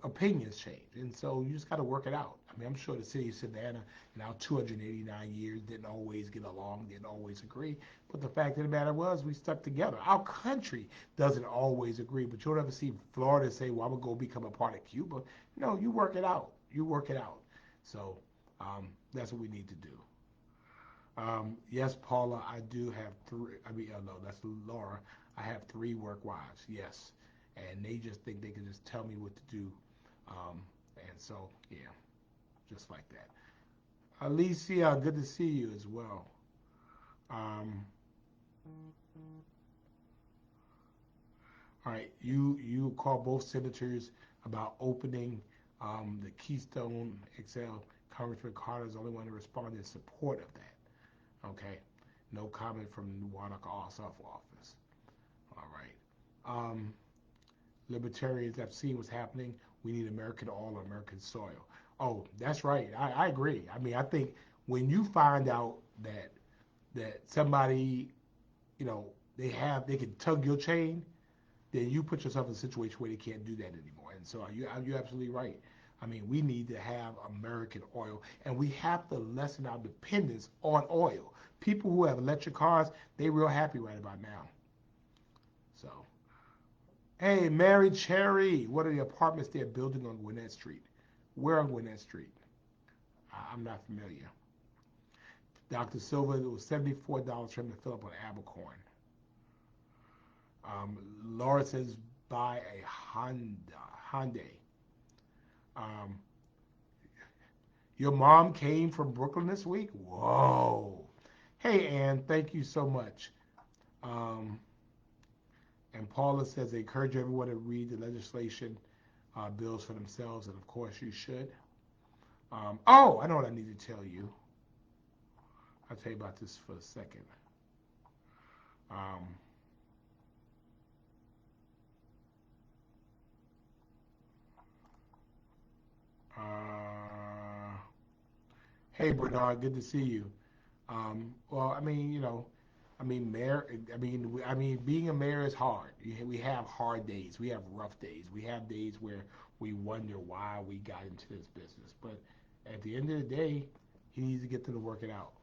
opinions change, and so you just got to work it out. I mean, I'm sure the city of Savannah in our 289 years didn't always get along, didn't always agree, but the fact of the matter was we stuck together. Our country doesn't always agree, but you'll never see Florida say, "Well, I'm gonna go become a part of Cuba." No, you work it out. You work it out. So that's what we need to do. Yes, Paula, I do have three. I mean, no, that's Laura. I have three work wives. Yes, and they just think they can just tell me what to do, and so yeah, just like that. Alicia, good to see you as well. Um, all right, you call both senators about opening the Keystone XL. Congressman Carter is the only one to respond in support of that. Okay, no comment from the Warnock Ossoff office. All right. Libertarians have seen what's happening. We need American oil or American soil. Oh, that's right. I agree. I mean, I think when you find out that somebody, you know, they can tug your chain, then you put yourself in a situation where they can't do that anymore. And so you're absolutely right. I mean, we need to have American oil, and we have to lessen our dependence on oil. People who have electric cars, they real happy right about now. So, hey, Mary Cherry, what are the apartments they're building on Gwinnett Street? Where on Gwinnett Street? I'm not familiar. Dr. Silva, it was $74 for him to fill up on Abercorn. Laura says buy a Hyundai. Um, your mom came from Brooklyn this week? Whoa. Hey, Ann, thank you so much. Um, and Paula says they encourage everyone to read the legislation bills for themselves, and of course you should. Oh, I know what I need to tell you. I'll tell you about this for a second. Um, uh, hey, Bernard, good to see you. Well, I mean, I mean, mayor. I mean, being a mayor is hard. We have hard days. We have rough days. We have days where we wonder why we got into this business. But at the end of the day, he needs to get to the work it out.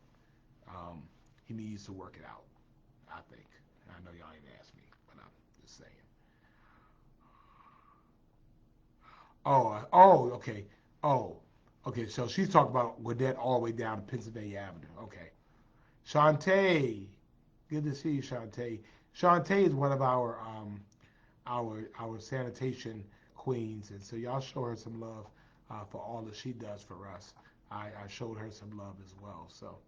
Um, he needs to work it out. I think. I know y'all ain't asked me, but I'm just saying. Okay. Oh, okay. So she's talking about Gwinnett all the way down to Pennsylvania Avenue. Okay. Shantae, good to see you, Shantae. Shantae is one of our sanitation queens, and so y'all show her some love for all that she does for us. I showed her some love as well. So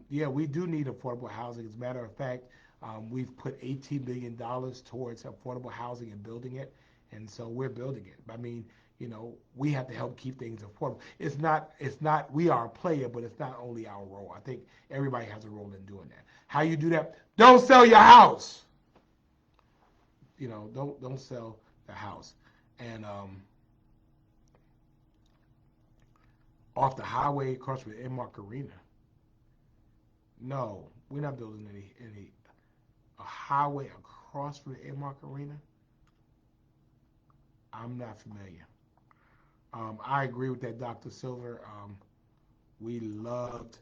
yeah, we do need affordable housing. As a matter of fact, we've put $18 billion towards affordable housing and building it, and so we're building it. I mean, we have to help keep things affordable. It's not, we are a player, but it's not only our role. I think everybody has a role in doing that. How you do that? Don't sell your house. Don't sell the house. And off the highway across from Inmark Arena. No, we're not building any a highway across from the Inmark Arena. I'm not familiar. I agree with that, Dr. Silver. We loved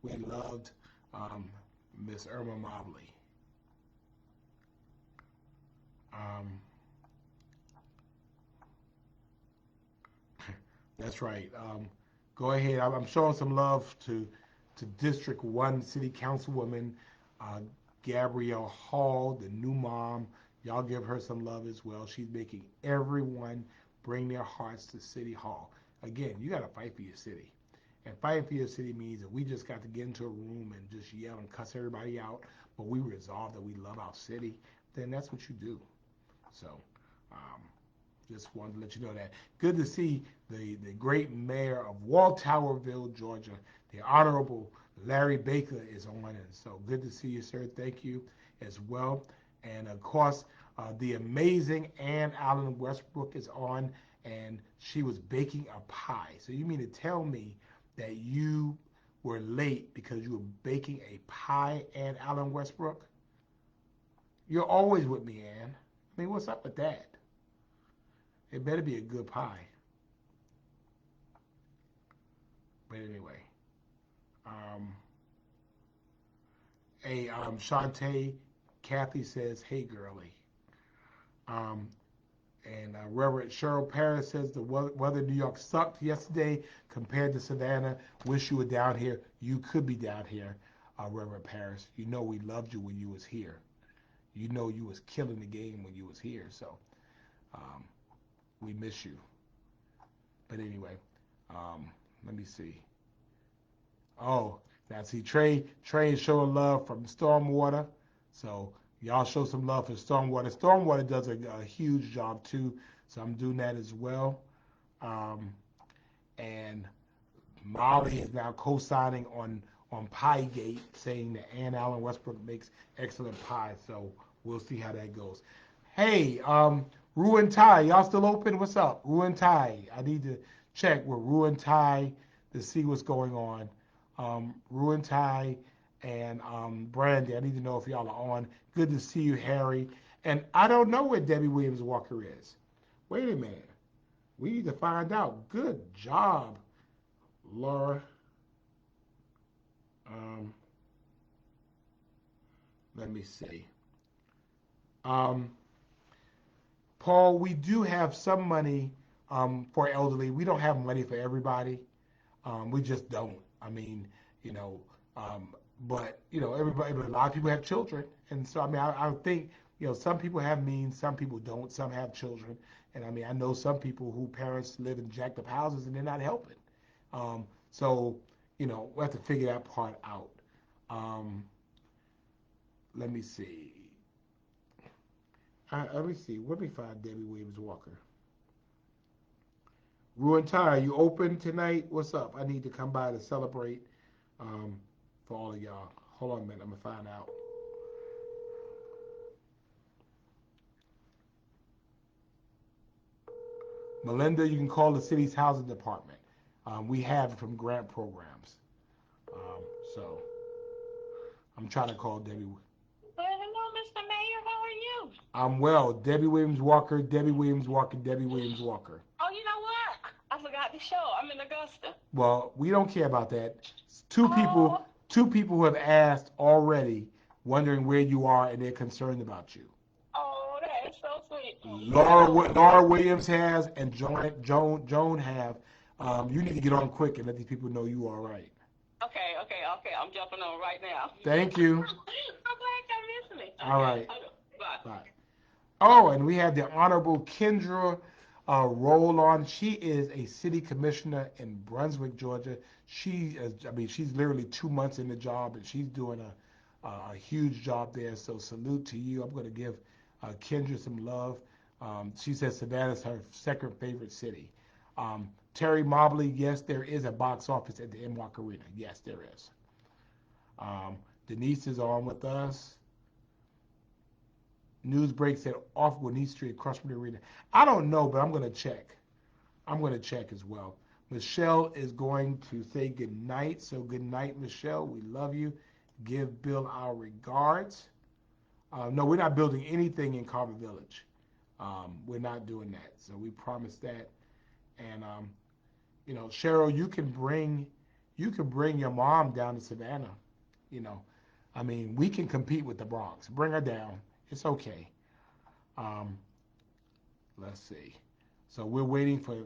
Miss Irma Mobley. That's right. Go ahead. I'm showing some love to District 1 City Councilwoman uh, Gabrielle Hall, the new mom. Y'all give her some love as well. She's making everyone bring their hearts to City Hall. Again, you got to fight for your city. And fighting for your city means that we just got to get into a room and just yell and cuss everybody out, but we resolve that we love our city, then that's what you do. So, um, just wanted to let you know that. Good to see the great mayor of Waltowerville, Georgia, the Honorable Larry Baker is on, and so good to see you, sir. Thank you as well. And of course, the amazing Ann Allen Westbrook is on, and she was baking a pie. So you mean to tell me that you were late because you were baking a pie, Ann Allen Westbrook? You're always with me, Ann. I mean, what's up with that? It better be a good pie. But anyway, Shantae, Kathy says, "Hey, girly." And Reverend Cheryl Paris says the weather in New York sucked yesterday compared to Savannah. Wish you were down here. You could be down here, Reverend Paris. You know we loved you when you was here. You know you was killing the game when you was here. So we miss you. But anyway, let me see. Oh, now see Trey is showing love from Stormwater. So y'all show some love for Stormwater. Stormwater does a huge job too. So I'm doing that as well. And Molly is now co-signing on Piegate, saying that Ann Allen Westbrook makes excellent pie. So we'll see how that goes. Hey, Ruin Thai, y'all still open? What's up? Ruin Thai. I need to check with Ruin Thai to see what's going on. Ruin Thai and Brandy, I need to know if y'all are on. Good to see you, Harry. And I don't know where Debbie Williams Walker is. Wait a minute. We need to find out. Good job, Laura. Let me see. Paul, we do have some money for elderly. We don't have money for everybody. We just don't. I mean, but everybody. But a lot of people have children, and so I mean, I think some people have means, some people don't. Some have children, and I mean, I know some people who parents live in jacked up houses and they're not helping. So we have to figure that part out. Let me see. Let me see. Let me find Debbie Williams Walker. Ruin Tire, you open tonight? What's up? I need to come by to celebrate for all of y'all. Hold on a minute. I'm going to find out. Melinda, you can call the city's housing department. We have it from grant programs. So I'm trying to call Debbie. Well, hello, Mr. Mayor. How are you? I'm well. Debbie Williams Walker, Debbie Williams Walker, Debbie Williams Walker. Oh, you know what? I forgot the show. I'm in Augusta. Well, we don't care about that. Oh, Two people who have asked already, wondering where you are, and they're concerned about you. oh, that is so sweet. Laura Williams has, and Joan have. You need to get on quick and let these people know you are all right. Okay. I'm jumping on right now. Thank you. I'm glad y'all listening. All right. Okay. Bye. Bye. Oh, and we have the Honorable Kendra Roll-On. She is a city commissioner in Brunswick, Georgia. She's literally 2 months in the job, and she's doing a huge job there. So salute to you. I'm going to give Kendra some love. She says Savannah's her second favorite city. Terry Mobley, yes, there is a box office at the MWalk Arena. Yes, there is. Denise is on with us. News breaks at off Winnie Street across from the arena. I don't know, but I'm going to check. I'm going to check as well. Michelle is going to say good night. So good night, Michelle. We love you. Give Bill our regards. No, we're not building anything in Carver Village. We're not doing that. So we promise that. And Cheryl, you can bring your mom down to Savannah. You know, I mean, we can compete with the Bronx. Bring her down. It's okay. Let's see. So we're waiting for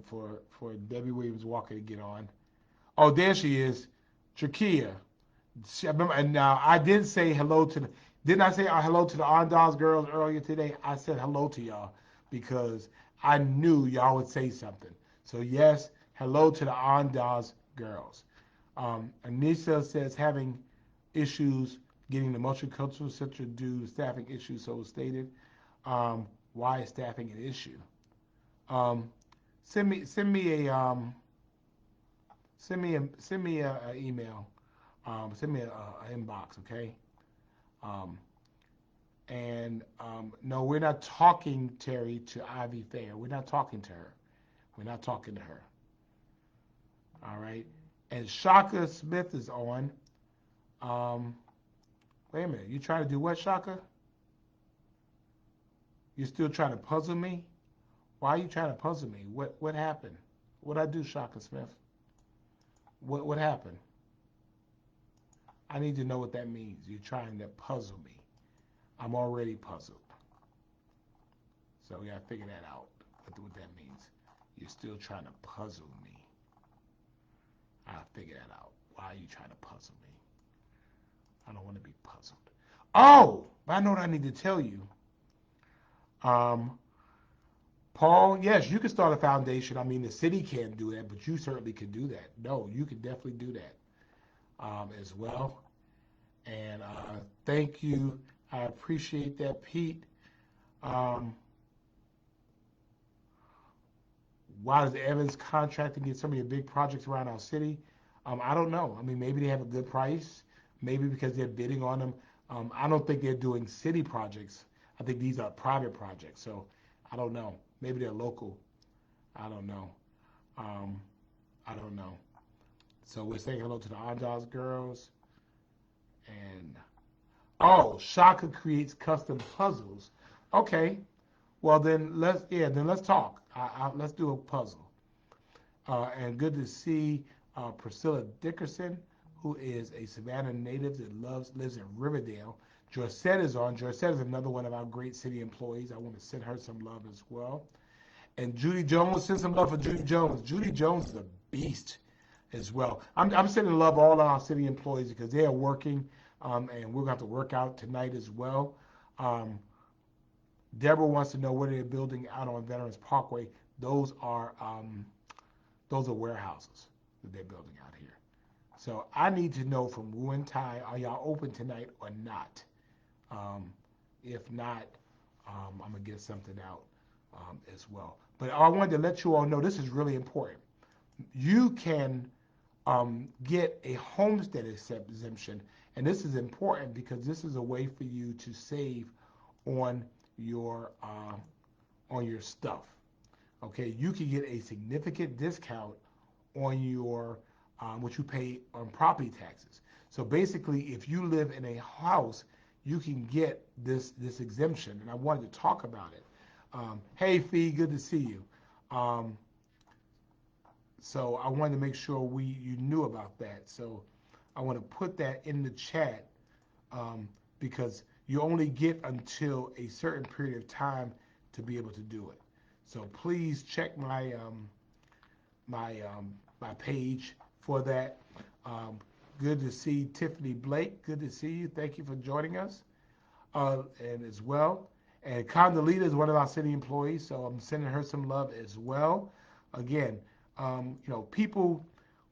Debbie Williams Walker to get on. Oh, there she is, Trakia. I remember, and now I did say hello to the. Didn't I say hello to the Ondas girls earlier today? I said hello to y'all because I knew y'all would say something. So yes, hello to the Ondas girls. Anissa says having issues getting the Multicultural Center due to staffing issues. So stated. Why is staffing an issue? Send me a email. Send me a inbox, okay? No, we're not talking, Terry, to Ivy Fair. We're not talking to her. We're not talking to her. All right. And Shaka Smith is on. Wait a minute. You trying to do what, Shaka? You're still trying to puzzle me? Why are you trying to puzzle me? What happened? What'd I do, Shaka Smith? What happened? I need to know what that means. You're trying to puzzle me. I'm already puzzled. So we gotta figure that out. What that means. You're still trying to puzzle me. I gotta figure that out. Why are you trying to puzzle me? I don't want to be puzzled. Oh, but I know what I need to tell you. Paul, yes, you can start a foundation. I mean, the city can't do that, but you certainly could do that. No, you could definitely do that as well. And thank you. I appreciate that, Pete. Why does Evans Contracting get so many big projects around our city? I don't know. I mean, maybe they have a good price. Maybe because they're bidding on them. I don't think they're doing city projects. I think these are private projects. So I don't know. Maybe they're local. I don't know. I don't know. So we're saying hello to the Ondas girls. And Shaka creates custom puzzles. Okay. Well then let's talk. Let's do a puzzle. And good to see Priscilla Dickerson, who is a Savannah native that lives in Riverdale. Jorsette is on. Jorsette is another one of our great city employees. I want to send her some love as well. And Judy Jones, send some love for Judy Jones. Judy Jones is a beast as well. I'm sending love all our city employees because they are working, and we're going to have to work out tonight as well. Deborah wants to know what they're building out on Veterans Parkway. Those are warehouses that they're building out here. So I need to know from Wu and Tai, are y'all open tonight or not? If not, I'm going to get something out as well. But I wanted to let you all know this is really important. You can get a homestead exemption, and this is important because this is a way for you to save on your stuff. Okay, you can get a significant discount on your what you pay on property taxes. So basically, if you live in a house, you can get this exemption, and I wanted to talk about it. Hey, Fee, good to see you. So I wanted to make sure you knew about that. So I want to put that in the chat because you only get until a certain period of time to be able to do it. So please check my my page for that. Good to see Tiffany Blake. Good to see you. Thank you for joining us. And as well. And Condoleezza is one of our city employees, so I'm sending her some love as well. Again, people,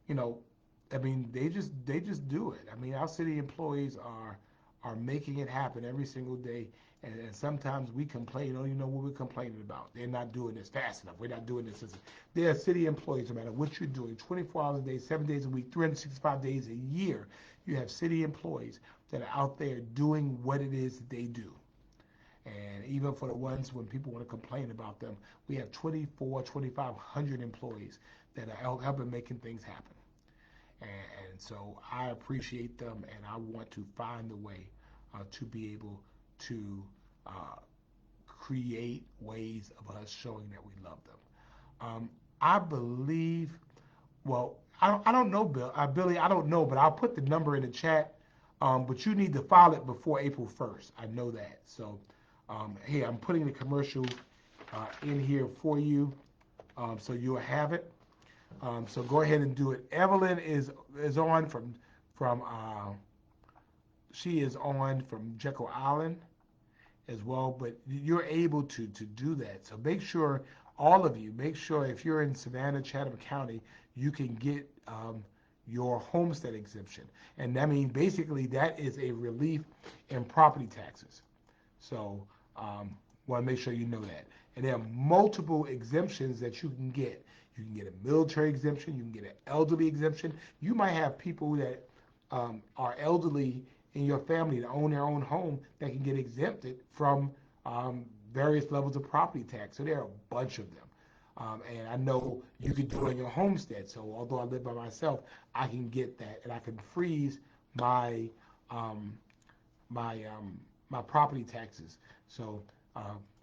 I mean, they just do it. I mean, our city employees are making it happen every single day. And sometimes we complain, don't even know what we're complaining about. They're not doing this fast enough. We're not doing this. They're city employees, no matter what you're doing, 24 hours a day, 7 days a week, 365 days a year. You have city employees that are out there doing what it is that they do. And even for the ones when people want to complain about them, we have 2,500 employees that are helping making things happen. And so I appreciate them, and I want to find a way to be able to uh, create ways of us showing that we love them. I believe, well, I don't know, Billy, I don't know, but I'll put the number in the chat. But you need to file it before April 1st. I know that. So, hey, I'm putting the commercial in here for you, so you'll have it. So go ahead and do it. Evelyn is on from she is on from Jekyll Island as well, but you're able to do that. So make sure, all of you, make sure if you're in Savannah, Chatham County, you can get your homestead exemption. And that means basically that is a relief in property taxes. So want to make sure you know that. And there are multiple exemptions that you can get. You can get a military exemption. You can get an elderly exemption. You might have people that are elderly in your family that own their own home that can get exempted from various levels of property tax. So there are a bunch of them. And I know you could do it on your homestead. So although I live by myself, I can get that, and I can freeze my my property taxes. So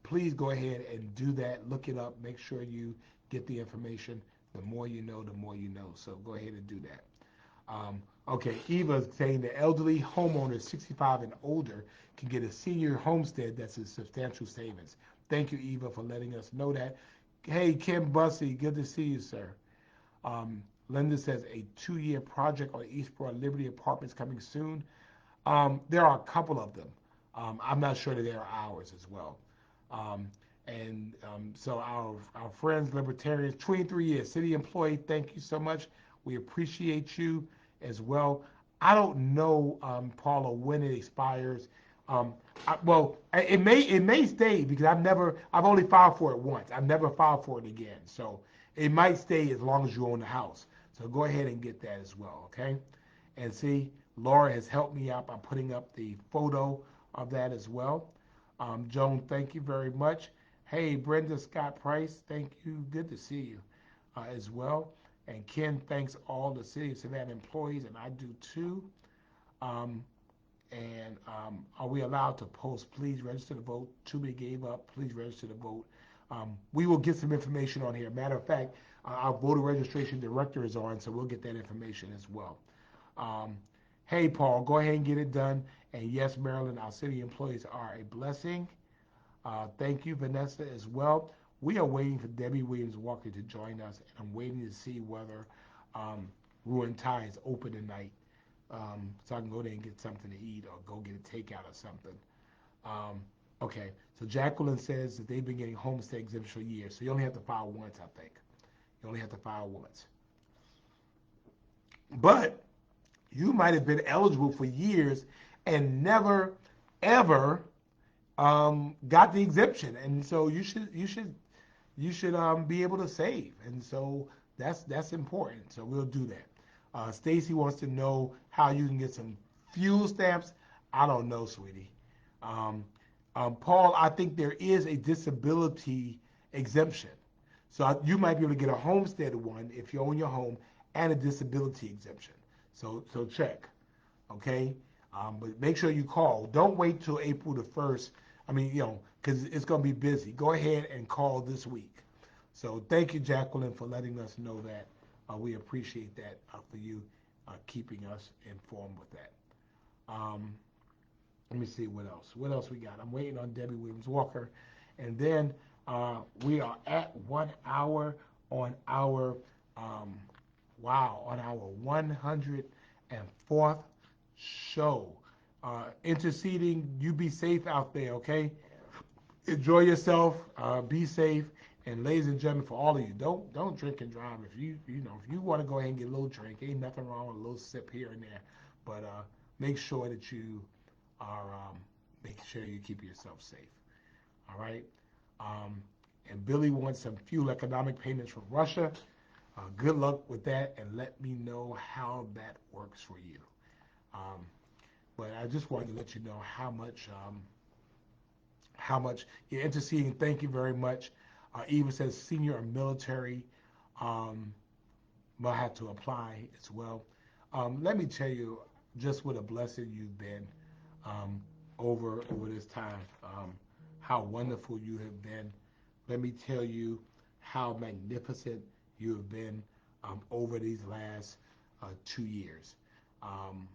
please go ahead and do that. Look it up. Make sure you get the information. The more you know, the more you know. So go ahead and do that. Okay, Eva's saying the elderly homeowners 65 and older can get a senior homestead that's a substantial savings. Thank you, Eva, for letting us know that. Hey, Kim Bussey, good to see you, sir. Linda says a 2-year project on East Broad Liberty Apartments coming soon. There are a couple of them. I'm not sure that there are ours as well. So our friends, libertarians, 23 years, city employee, thank you so much. We appreciate you as well. I don't know, Paula, when it expires. It may stay because I've only filed for it once. I've never filed for it again. So it might stay as long as you own the house. So go ahead and get that as well, okay? And see, Laura has helped me out by putting up the photo of that as well. Joan, thank you very much. Hey, Brenda Scott Price, thank you. Good to see you as well. And Ken thanks all the City of Savannah employees, and I do too. Are we allowed to post? Please register to vote. Too many gave up. Please register to vote. We will get some information on here. Matter of fact, our voter registration director is on, so we'll get that information as well. Hey, Paul, go ahead and get it done. And yes, Maryland, our city employees are a blessing. Thank you, Vanessa, as well. We are waiting for Debbie Williams Walker to join us, and I'm waiting to see whether Ruined Thai is open tonight, so I can go there and get something to eat or go get a takeout or something. Okay, so Jacqueline says that they've been getting homestead exemption for years, so you only have to file once, I think. You only have to file once. But you might have been eligible for years and never, ever got the exemption, and so you should be able to save, and so that's important. So we'll do that. Stacy wants to know how you can get some fuel stamps. I don't know, sweetie. Paul, I think there is a disability exemption, so you might be able to get a homestead one if you own your home and a disability exemption. So check, okay? But make sure you call. Don't wait till April the 1st. I mean, because it's going to be busy. Go ahead and call this week. So thank you, Jacqueline, for letting us know that. We appreciate that for you keeping us informed with that. Let me see what else. What else we got? I'm waiting on Debbie Williams Walker. And then we are at 1 hour on our, on our 104th show. Interceding, you be safe out there, okay? Enjoy yourself, be safe, and ladies and gentlemen, for all of you, don't drink and drive. If you want to go ahead and get a little drink, ain't nothing wrong with a little sip here and there, but make sure that you are make sure you keep yourself safe. All right. And Billy wants some fuel economic payments from Russia. Good luck with that, and let me know how that works for you. Um, but I just wanted to let you know how much you're interceding. Thank you very much. Eva says senior or military. Will have to apply as well. Let me tell you just what a blessing you've been um, over this time. How wonderful you have been. Let me tell you how magnificent you have been over these last 2 years. Um,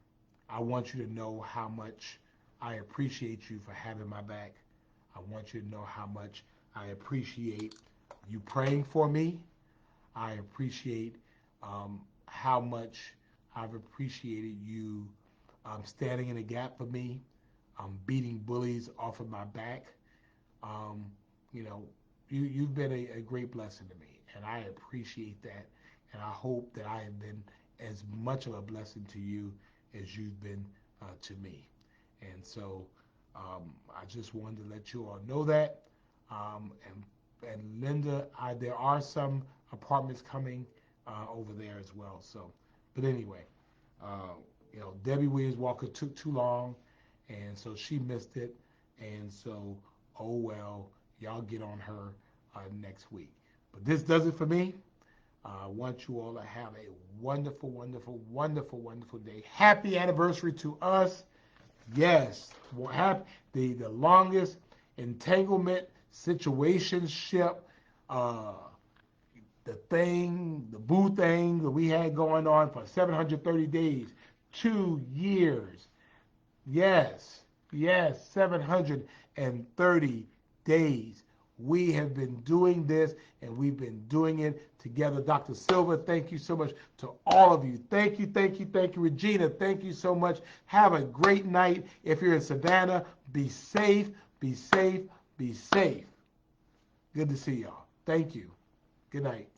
I want you to know how much I appreciate you for having my back. I want you to know how much I appreciate you praying for me. I appreciate how much I've appreciated you standing in the gap for me, beating bullies off of my back. Um, you know, you've been a great blessing to me, and I appreciate that. And I hope that I have been as much of a blessing to you as you've been to me. And so I just wanted to let you all know that. And Linda, there are some apartments coming over there as well. So, but anyway, uh, Debbie Williams Walker took too long, and so she missed it. And so, oh well, y'all get on her next week. But this does it for me. I want you all to have a wonderful, wonderful, wonderful, wonderful day. Happy anniversary to us. Yes, the longest entanglement situationship, uh, the boo thing that we had going on for 730 days, 2 years. Yes, yes, 730 days. We have been doing this, and we've been doing it together. Dr. Silva, thank you so much to all of you. Thank you, thank you, thank you. Regina, thank you so much. Have a great night. If you're in Savannah, be safe, be safe, be safe. Good to see y'all. Thank you. Good night.